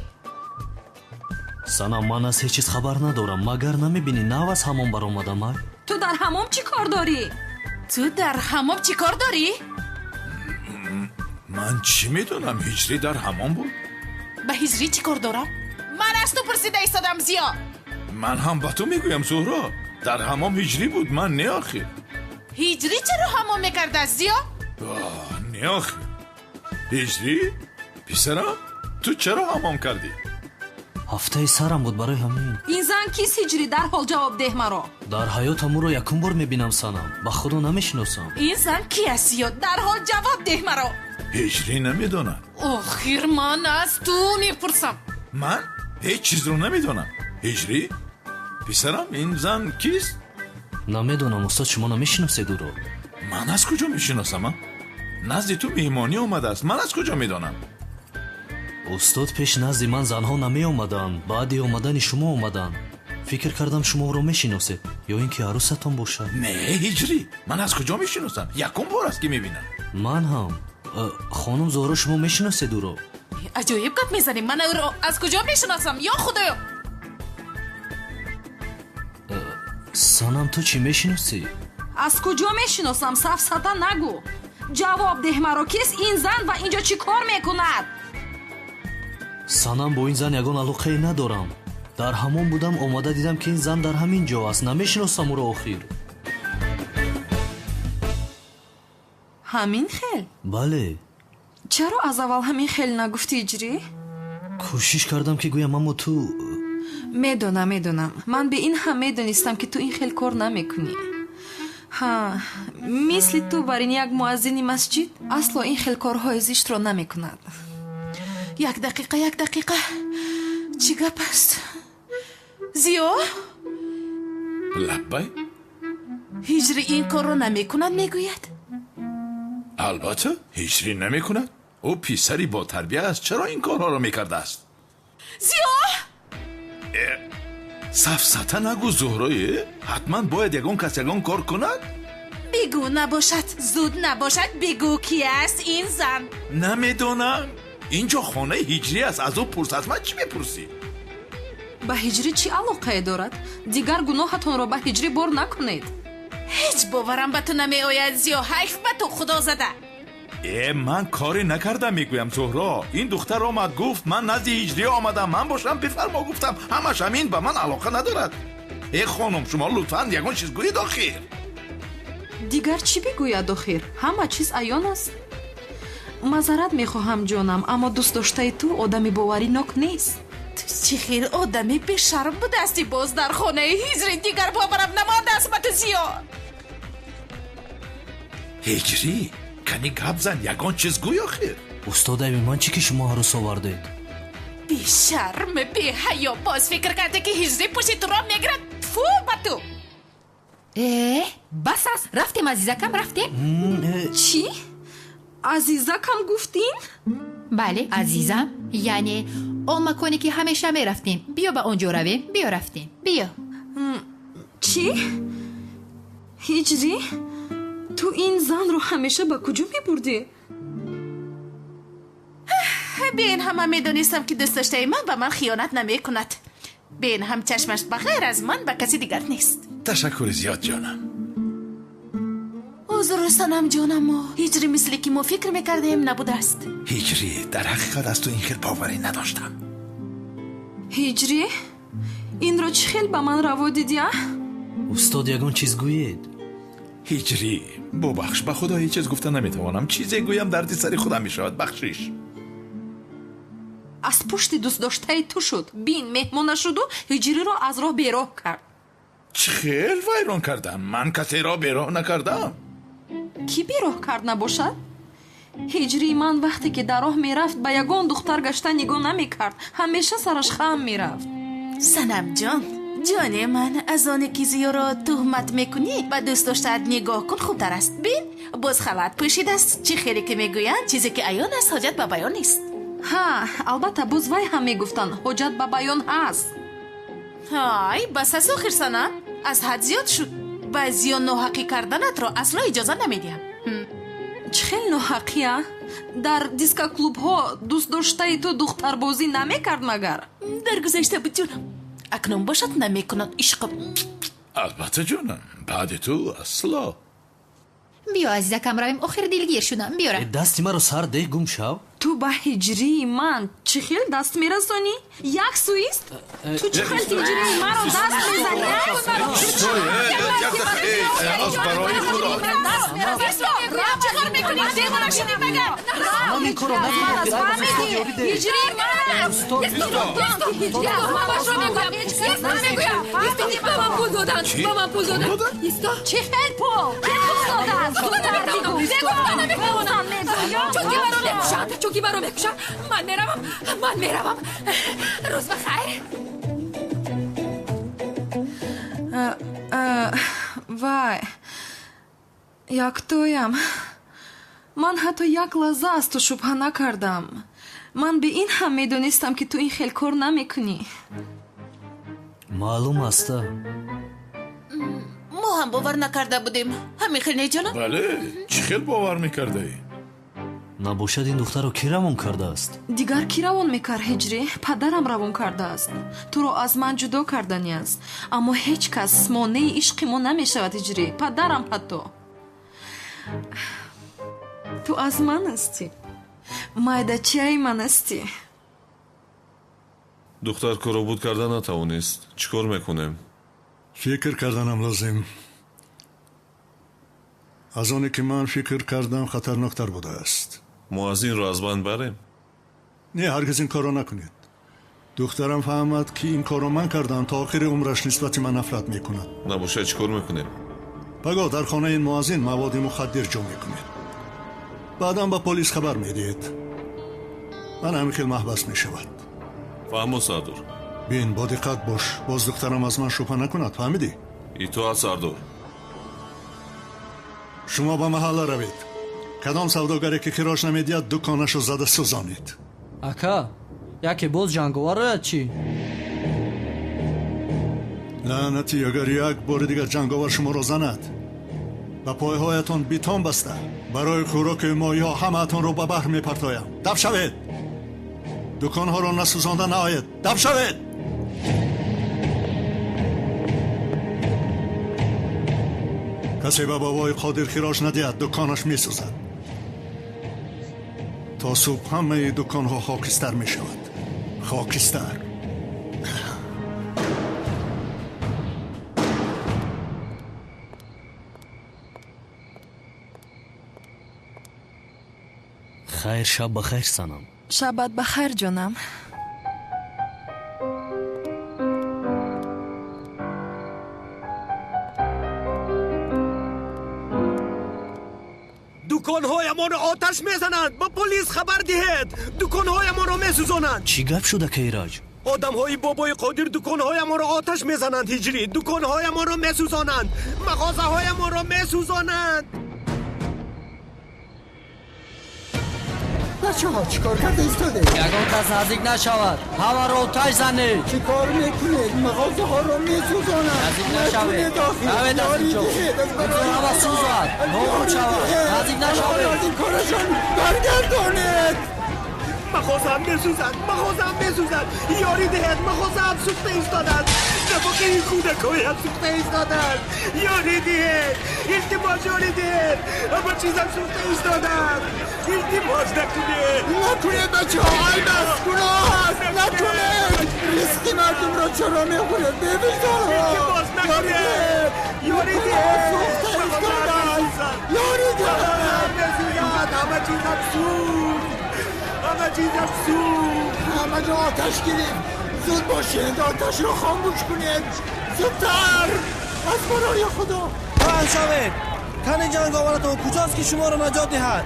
санам, ман аз ҳеҷ чиз хабар надорам. магар намебинӣ нав аз ҳамон баромадам? Ту дар ҳамом чӣ кор дорӣ? ту дар ҳамом чӣ кор дорӣ? من چی میدونم هجری در حمام بود؟ ба ҳиҷрӣ чӣ кор дорам? ман аз ту пурсида истодам зиё. من هم با تو میگویم زهرا در حمام هجری بود من نه آخه ҳиҷрӣ чаро ҳамом мекардааст зиё? نه آخه هجری؟ پسرم تو چرا حمام کردی؟ ҳафтаи сарам буд барои ҳамин. ин зан кист ҳиҷрӣ? дарҳол ҷавоб деҳ маро. дар ҳаётам ӯро якум бор мебинам санам. ба худо намешиносам. ин зан ки аст зиё? дарҳол ҷавоб деҳ маро. هجری نمیدونم охир ман аз ту мепурсам. من هیچ چیز رو نمیدونم هجری؟ پسرم این زن کیست؟ намедонам устод, шумо намешиносед ӯро. من از کجا میشناسم؟ نزد تو مهمانی اومده است من از کجا میدونم؟ устод пеш назди ман занҳо намеомаданд. баъди омадани шумо омаданд. фикр кардам шумо ӯро мешиносед ё ин ки арӯсатон бошад. نه هجری من از کجا میشناسم؟ یکم بار است که میبینم ман ҳам. хонум зоҳро шумо мешиносед ӯро? аҷоиб гап мезанӣ. ман ӯро аз куҷо мешиносам? ё худоё. санам, ту чӣ мешиносӣ? аз куҷо мешиносам? сафсата нагӯ. ҷавоб деҳ маро. кист ин зан ва инҷо чӣ кор мекунад? санам, бо ин зан ягон алоқае надорам. дар ҳамон будам, омада дидам ки ин зан дар ҳамин ҷо аст. намешиносам ӯро охир. ҳамин хел? бале. чаро аз аввал ҳамин хел нагуфтӣ ҳиҷрӣ? кӯшиш кардам ки гӯям, аммо ту... медонам. ман бе ин ҳам медонистам ки ту ин хел кор намекунӣ. ҳа, мисли ту барин як муаззини масҷид асло ин хел корҳои зиштро намекунад. як дақиқа. чӣ гап аст? зиё? لبای؟ ҳиҷрӣ ин корро намекунад мегӯяд? البته هجری نمیکند او پسری با تربیت است چرا این کارها رو میکرده است؟ زیو؟ سفسطه نگو زهرایه حتما باید یگان کس یگان کار کند؟ بگو نباشد زود نباشد بگو کی است این زن؟ نمیدونم اینجا خانه هجری است از او پرس از من چی میپرسی؟ ба ҳиҷрӣ чӣ алоқае дорад? дигар гуноҳатонро ба ҳиҷрӣ бор накунед. ҳеҷ боварам ба ту намеояд зиё. ҳайф ба ту худо зада. من کاری نکردم میگویم زهرا این دختر آمد گفت من نزد هجری آمدم من باشم بفرما گفتم همش همین به من علاقه ندارد. خانم شما لطفاً یگان چیز گویید آخیر. дигар чӣ бигӯяд охир? ҳама чиз аён аст. мазарат мехоҳам ҷонам, аммо дӯстдоштаи ту одами боваринок нест. ту чӣ хел одами бешарм будасти боз дар хонаи ҳиҷрӣ дигар боварам намондааст ба ту зиё. هجری کمی گپ زن یگان چیز گوی آخیر. устодайби ман чӣ ки шумо арӯс овардед? бешарм беҳаё боз фикр карде ки ҳиҷрӣ пушти туро мегирад. тфу ба ту. бас аст. рафтем азизакам, рафтем. чӣ? азизакам гуфтин? бале азизам, яъне он маконе ки ҳамеша мерафтем. биё ба он ҷо равем. биё рафтем. биё. чӣ? ҳиҷрӣ ту ин занро ҳамеша ба куҷо мебурдӣ? бен ҳама медонистам ки дӯстдоштаи ман ба ман хиёнат намекунад. бен ҳам чашмаш ба ғайр аз ман ба каси дигар нест. تشکر زیاد جانم. узр санам ҷонамо. ҳиҷрӣ мисли ки мо фикр мекардем набудааст. هجری در حقیقت از تو این خیل باوری نداشتم. ҳиҷрӣ инро чӣ хел ба ман раво дидия? устод ягон чиз гӯед? هجری ببخش به خدا هیچ چیز گفته نمیتوانم چیزی گویم دردی سری خودم میشود بخشش. аз пушти дӯстдоштаи ту шуд. бин меҳмона шуду ҳиҷриро аз роҳ бероҳ кард. چه خیل ویران کردم من کسی را بیراه نکردم. кӣ бероҳ кард набошад? ҳиҷрии ман вақте ки дар роҳ мерафт ба ягон духтар гашта нигоҳ намекард. ҳамеша сараш хам мерафт. санамҷон ҷони ман аз оне ки зиёро тӯҳмат мекунӣ ба дӯстдоштаат нигоҳ кун хубтар аст. бин боз халат пӯшидааст. чӣ хеле ки мегӯянд чизе ки аён аст ҳоҷат ба баён нест. ҳа албатта боз вай ҳам мегуфтанд ҳоҷат ба баён ҳаст. ҳай бас аз охир санам аз ҳад зиёд шуд. و زیان ناحقی کردنت را اصلا اجازه نمیدیم. чӣ хел ноҳақия дар дискоклубҳо дӯстдоштаи ту духтарбозӣ намекард магар در گذشته بود جونم، اکنون باشد نمیکند عشقم. البته جونم بعد تو اصلا биё азизакам равем охир дилгир шудам биёра дасти маро сар деҳ гум шав ту ба ҳиҷрии ман чӣ хел даст мерасонӣ як суист ту чӣ хел ҳиҷрии маро даст мезанӣ برای خدا چوکی برو میکشم من میروم روز بخیر вай як тоям ман ҳатто як лаҳза аз ту шубҳа накардам ман бе ин ҳам медонистам ки ту ин хел кор намекунӣ маълум аста ما هم باور نکرده بودیم. همین خیلی جانم؟ بله چی خیلی باور میکرده؟ набошад ин духтарро ки равон кардааст дигар ки равон мекард ҳиҷрӣ падарам равон кардааст туро аз ман ҷудо кардани аст аммо ҳеҷ кас монеи ишқи мо намешавад ҳиҷрӣ падарам ҳатто ту аз ман ҳастӣ майдачияи ман ҳастӣ духтар коробуд карда натавонист чӣ кор мекунем фикр карданам лозим аз оне ки ман фикр кардам хатарноктар будааст мо аз инро аз банд барем не ҳаргиз ин корро накунед духтарам фаҳмад ки ин корро ман кардам то охири умраш нисбати ман нафрат мекунад набошад чӣ кор мекунем пагоҳ дар хонаи ин муаззин маводи мухаддир ҷо мекунед баъдан ба полис хабар медиҳед ман ҳамин хел маҳбас мешавад фаҳмо сардор бин бо диққат бош боз духтарам аз ман шубҳа накунад фаҳмидӣ итоат сардор шумо ба маҳалла равед кадом савдогаре ки хирош намедиҳад дуконашро зада сӯзонед ака яке боз ҷанговар ояд чӣ лаънатӣ агар як бори дигар ҷанговар шуморо занад ба пойҳоятон битон баста барои хӯроки моҳиҳо ҳамаатонро ба баҳр мепартоям даф шавед дуконҳоро насӯзонда наоед даф шавед کسی به بابای قادر خیراش ندهد دکانش می سوزد تا صبح همه دکان ها خاکستر می شود خاکستر خیر شب بخیر سنم شبت بخیر جانم دکان‌هایمان را آتش میزنند با پلیس خبر دهید دکان‌هایمان را میسوزانند چی گپ شده که ایراج آدم‌های بابای قادر دکان‌هایمان را آتش میزنند هجری دکان‌هایمان را میسوزانند مغازه‌هایمان را میسوزانند بچه‌ها چیکار کرده ایستاده یگان کس نزدیک نشود همه را آتش زنید چیکار میکنید مغازه‌ها را میسوزانند نزدیک نشوید نوید از اینجا میتونه همه سوزد نابود شود نزدیک نشوید از این کارشان برگردانید مغازه‌ام میسوزد مغازه‌ام میسوزد یاری دهید مغازه‌ام سوخته ایستادند نفاق این کودک‌هایم سوخته ایستادند یاری دهید التماس یاری دهید همه چیزم سوخته ایستادند التماس نکنید بچه‌ها البس گناه است نکنید ریسک مردم را چرا میخورید ببینید التماس نکنید یاری دهید سوخته ایستادند یاری دهید همه چیزم سوخت همه چیزم سوخت همه جا آتش گرفت زود باشید آتش را خاموش کنید زودتر از برای خدا بند شوید تن جنگاورتون کجاست که شما رو نجات دهد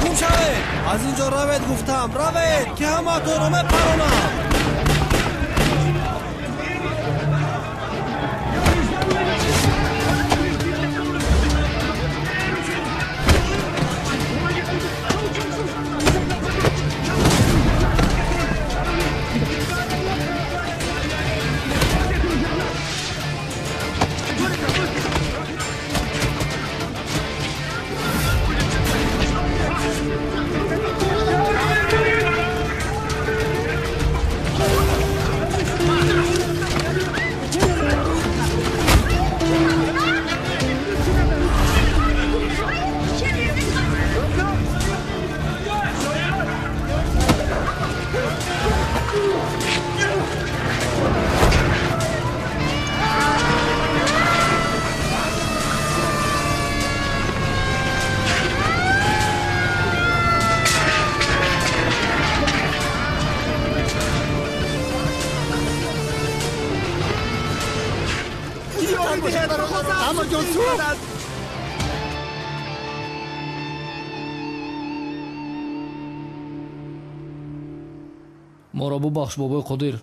گم شوید از اینجا روید گفتم روید که همه تو رو مپرانم یاری دهد بخوزم اما جان تو моро бубахш бобои қодир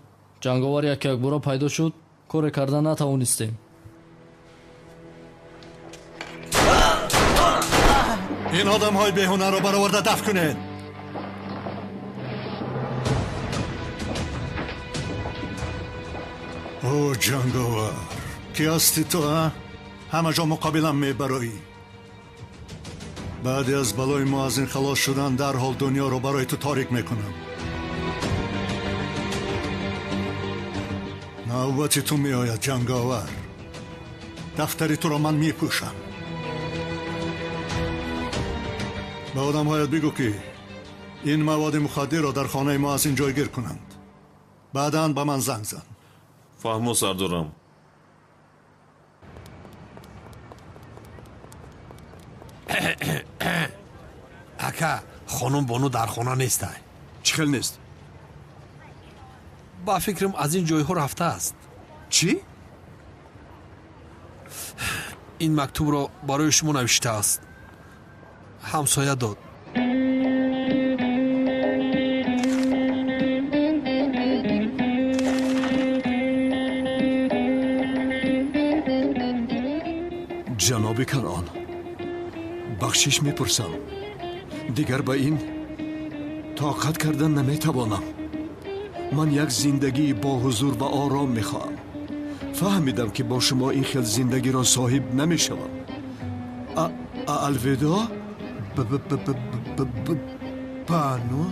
ҷанговар як-якбора пайдо шуд коре карда натавонистем ин одамҳои беҳунаро бароварда дафн кунед о ҷанговар ки ҳасти ту ҳама ҷо муқобилам мебароӣ баъди аз балои мо аз ин халос шудан дарҳол дунёро барои ту торик мекунам навбати ту меояд ҷанговар дафтари туро ман мепӯшам ба одамҳоят бигӯ ки ин маводи мухаддирро дар хонаи мо аз ин ҷойгир кунанд баъдан ба ман занг зан фаҳмо сардорам ака хонум бону дар хона нестай чӣ хел нест ба фикрам аз ин ҷойҳо рафтааст чӣ ин мактубро барои шумо навиштааст ҳамсоя дод ҷаноби канъон бахшиш мепурсам дигар ба ин тоқат кардан наметавонам ман як зиндагии боҳузур ва ором мехоҳам фаҳмидам ки бо шумо ин хел зиндагиро соҳиб намешавам алвидо бану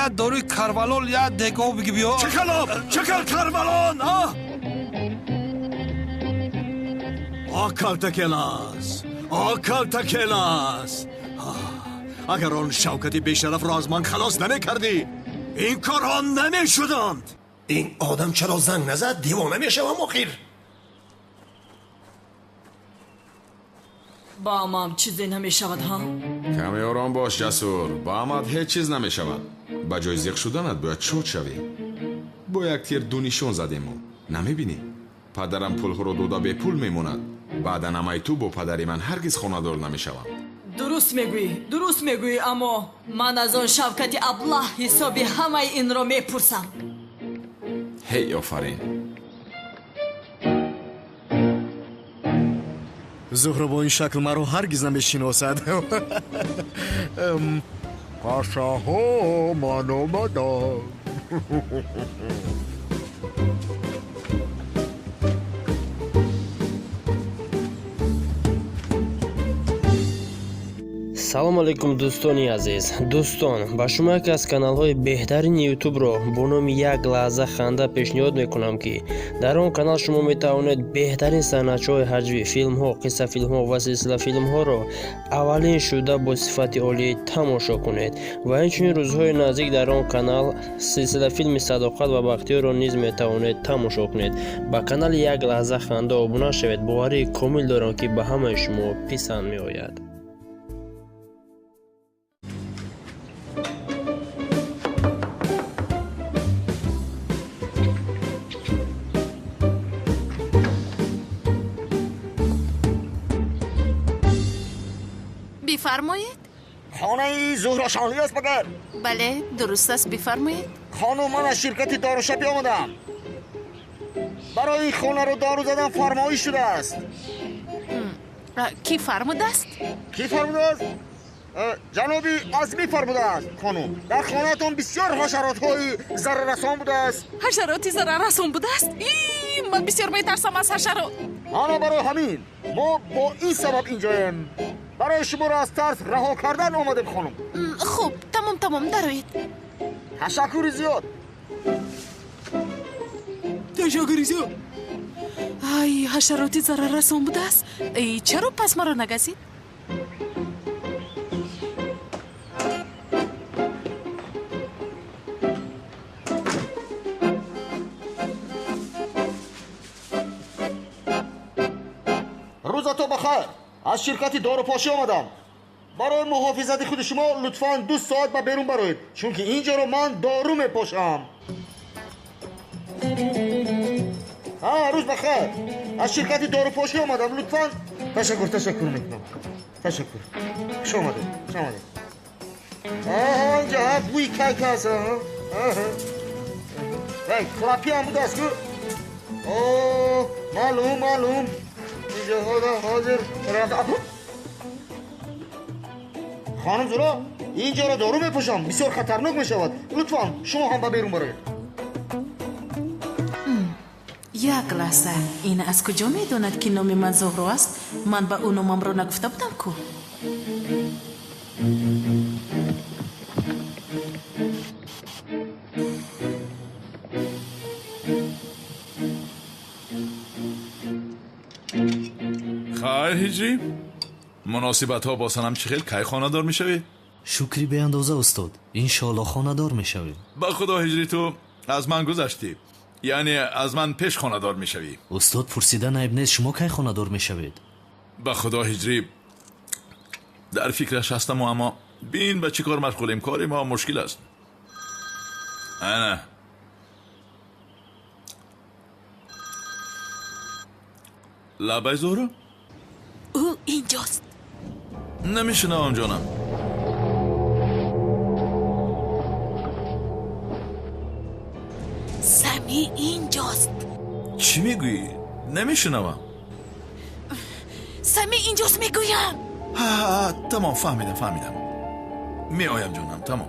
я дори карвалон я дегов биги биё чакал карвалон окалтакелас агар он шавкати бешарафро аз ман халос намекардӣ ин корҳо намешуданд این آدم چرا زنگ نزد دیوانه میشوم آخر با امام چیزی نمیشود ها کمی آرام باش جسور با اماد هیچ چیز نمیشود با جای زیق شدنت باید شد شوی با یک تیر دونیشون زدیم نمیبینی پدرم پول رو دودا به پول میموند بعد نمای تو با پدری من هرگز خانه‌دار نمیشوم درست میگویی اما من از آن شوکت ابله حسابی همه این را میپرسم هی آفرین زهره با این شکل مرا هرگز نمیشناسد پاشاها من اومدم салом алейкум дӯстони азиз дӯстон ба шумо яке аз каналҳои беҳтарини ютубро бо номи як лаҳза ханда пешниҳод мекунам ки дар он канал шумо метавонед беҳтарин санъатчиҳои ҳаҷвӣ филмҳо қиссафилмҳо ва силсилафилмҳоро аввалин шуда бо сифати олӣ тамошо кунед ва инчунин рӯзҳои наздик дар он канал силсилафилми садоқат ва бахтиёрро низ метавонед тамошо кунед ба канали як лаҳза ханда обуна шавед боварии комил дорам ки ба ҳамаи шумо писанд меояд بفرمایید. خانه زهره شانلی است مگر؟ بله درست است بفرمایید. خانم من از شرکت داروشبی آمدم برای این خانه رو دارو زدن فرمایش شده است کی فرموده است؟ کی فرموده است؟ جنابی عظمی فرموده است خانم در خانه‌تان بسیار حشرات های ضرررسان بوده است حشراتی ضرررسان بوده است؟ من بسیار میترسم از حشرات آنا برای همین ما با این سبب اینجاییم برای شما را از ترس رها کردن آمدیم خانم خوب تمام دروید تشکر زیاد ای حشراتی ضرررسان بوده است ای چرا پس مرا نگزید؟ روزتو بخیر از شرکت داروپاشی آمدم برای محافظت خود شما لطفاً 2 ساعت به بیرون برایید چون که اینجا رو من دارو میپاشم ها روز بخیر. از شرکت داروپاشی آمدم لطفاً. تشکر میکنم. تشکر. خوش آمدید. اینجا بوی کیک هست. کلاپی هم بود است که معلوم اینجا حاضر خانم زورا اینجا را دارو میپوشم بسیار خطرناک میشود لطفاً شما هم با بیرون برایید یک لحظه این از کجا میدوند که نام من زهرا است من با او نامم را نگفته بودم کو خیر هجری مناسبت ها با سنم چی خیلی کی خانه دار میشوی؟ شکری به اندازه استاد انشالله خانه دار میشوی با خدا هجری تو از من گذشتی یعنی از من پیش خانه دار میشوی استاد پرسیدن عیب نیست شما کی خانه دار میشوید با خدا هجری در فکرش هستم و اما بین به چی کار مشغولیم کاری ما مشکل است نه لبای زهرا؟ او اینجاست نمیشنم جانم سمی اینجاست چی میگویی؟ نمیشنم سمی اینجاست میگویم تمام فهمیدم می آیم جانم تمام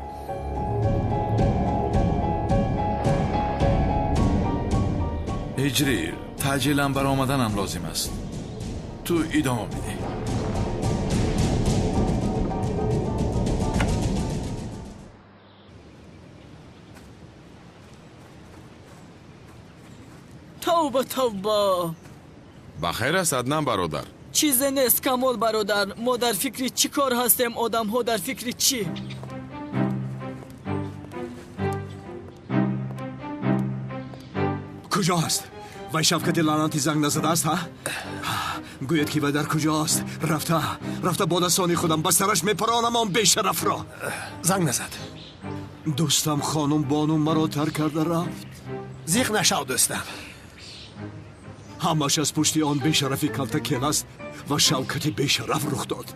هجری تعجیلم بر آمدنم لازم است تو ادامه میدی توبه بخیر است عدنان برادر چیزی نیست کمال برادر ما در فکری چی کار هستیم آدم ها در فکری چی کجا هست؟ وای شفقت لعنتی زنگ نزده است ها؟ گوید که وای در کجاست؟ رفته با دستانی خودم بسترش میپرانم آن بیشرف را زنگ نزد دوستم خانم بانو مرا ترک کرده رفت زیغ نشو دوستم همش از پشتی آن بیشرفی کلتکیل است و شوکتی بیشرف رخ داد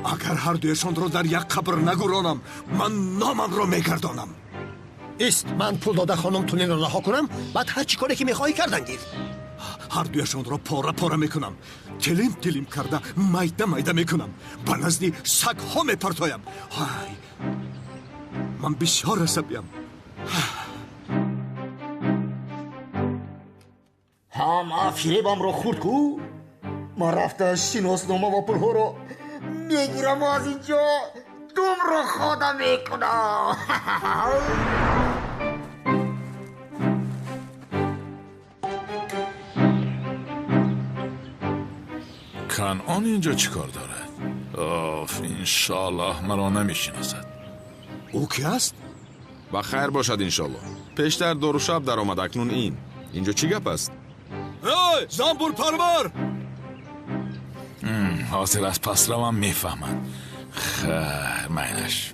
اگر هر دویشان را در یک قبر نگرانم من نامم را میگردانم است من پول داده خانم تونین را رها کنم بعد هر چی کاری که میخوایی کردن گیر هر دویشان را پاره میکنم تلیم کرده میده میکنم به نزدی سگ ها میپرتایم من بسیار عصبیم هم فریبم را خورد کو ما رفته شناسنامه و پولها را میگیرم از اینجا دوم را خواده میکنم کنعان اینجا چی کار دارد؟ انشالله مرا نمیشناسد او کی است؟ و خیر باشد انشالله پیشتر دور شب در آمد اکنون اینجا چی گپ است؟ ای زنبور پرور حاصل از پس رو هم میفهمد خیر مینش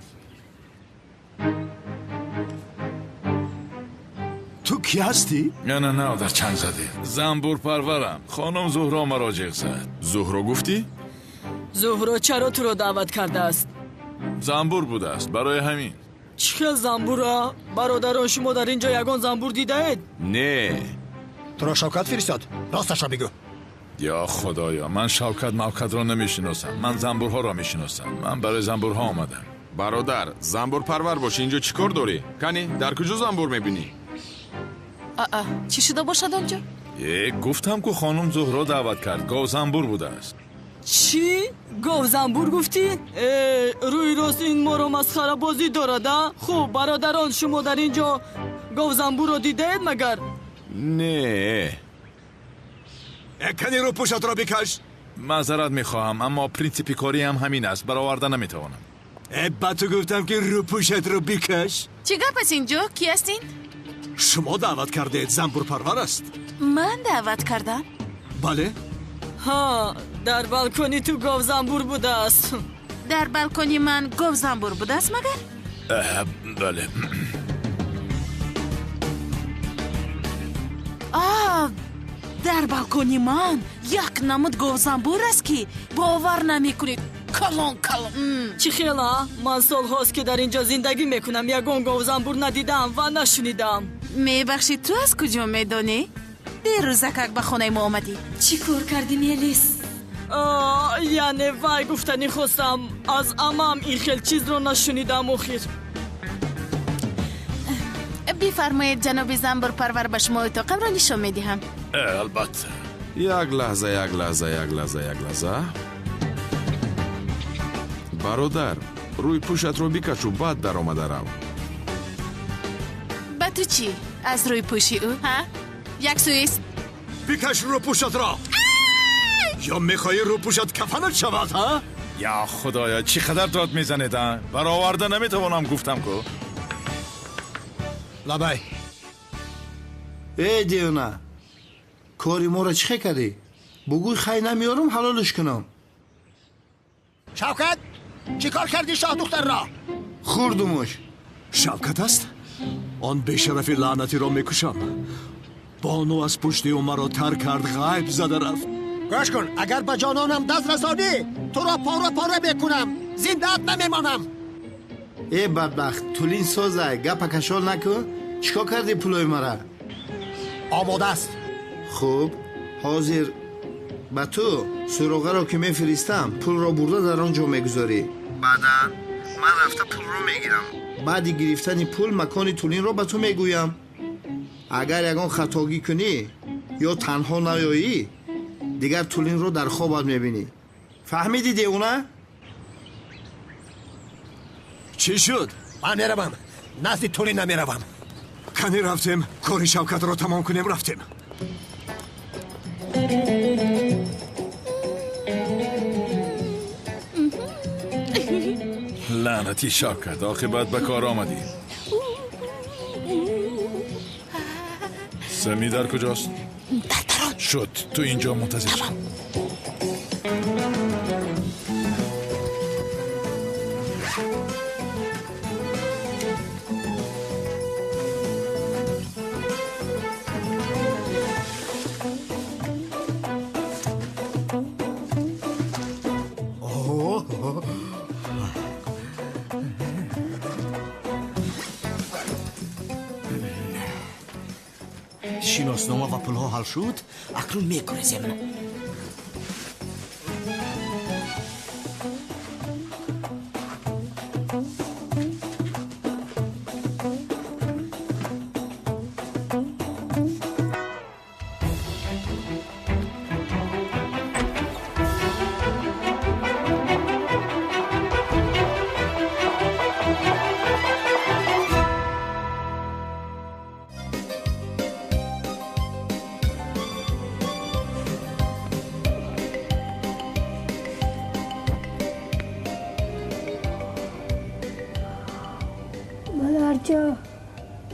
تو کی هستی؟ نه در چنگ زده زنبور پرورم خانم زهرا مراجع زد زهرا گفتی؟ زهرا چرا تو رو دعوت کرده است؟ زنبور بوده است برای همین چه زنبورا؟ برادران شما در اینجا یگان زنبور دیده اید؟ نه تو را شوکت فرستاد راستش را بگو یا خدایا من شوکت را نمیشناسم من زنبورها را میشناسم من برای زنبورها آمدم برادر زنبور پرور باشی اینجا چی کار داری؟ کنی در کجا زنبور میبینی؟ چی شده باشد آنجا؟ گفتم که خانم زهرا دعوت کرد گاو زنبور بوده است چی؟ گاو زنبور گفتی؟ روی راست این ما رو مسخره بازی دارد خب برادران شما در اینجا گاو زنبور رو دیده اید مگر؟ نه کنی رو پوشت را بکش معذرت میخواهم اما پرینسیپی کاری هم همین است برآورده نمیتوانم با تو گفتم که رو پوشت رو بکش چی گپ است اینجا؟ کی هستین؟ شما دعوت کرده اید زنبور پرور است من دعوت کردم؟ بله ها در بالکنی تو گاو زنبور بوده است در بالکنی من گاو زنبور بوده است مگر؟ در بالکن من یک نمود گوزنبور است که باور نمیکنید. کلان چی خیلی؟ من سال هاست که در اینجا زندگی میکنم یگان گوزنبور ندیدم و نشنیدم. میبخشی تو از کجا میدونی؟ دیروز که به خونه ما آمدی چی کار کردی نیلیس؟ یعنی وای گفتنی خواستم از امام این خیل چیز رو نشنیدم اخیر. بفرمایید جناب زنبور پرور به شما اتاقم را نشان میدهم. البته. یک لحظه برادر روی پوشت رو بکشو بعد در آمده رو. با تو چی؟ از روی پوشی او ها؟ یک سویست بکش رو پوشت را. یا میخوایی رو پوشت کفنت شود ها؟ یا خدایا چی قدر داد میزنیدن؟ برآورده نمیتوانم گفتم که لبای ای دیونا کاری ما را چه کردی؟ بگوی خیلی نمیارم حلالش کنم. شوکت چی کار کردی شاه دختر را؟ خوردمش. شوکت است؟ آن بیشرفی لعنتی را میکشم. بانو از پشت او مرا تر کرد غیب زده رفت. گوش کن اگر به جانانم دست رسانی تو را پاره میکنم زنده‌ات نمیمانم. ای بدبخت تولین سازه گپ کشال نکن. چیکار کردی پولای مرا؟ آماده است. خوب حاضر با تو سروغه را که میفرستم پول را برده در آنجا میگذاری. بعدا من رفته پول رو میگیرم. بعد گرفتن پول مکان تولین را به تو میگویم. اگر یگان خطاگی کنی یا تنها نیایی دیگر تولین رو در خوابت میبینی. فهمیدی دیونه؟ چی شد؟ من میروم نزد تولین نمیروم. کنی رفتیم کاری شوکت رو تمام کنیم رفتیم. لعنتی شوکت عاقبت به کار آمدی. سمی در کجاست؟ شد تو اینجا منتظر شد. شناسنامه و پولها حل شد اکنون میگریزیم.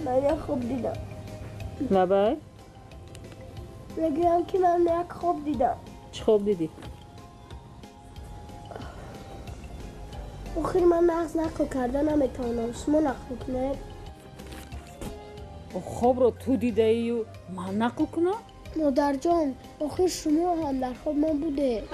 من یک خوب دیدم. نبای؟ بگم که من یک خوب دیدم. چه خوب دیدی؟ آخر من نقص نقل کرده نمیتونم. شما نقل کنید. خوب رو تو دیده ای و من نقل کنم؟ مادر جان آخر شما هم در خوب من بوده.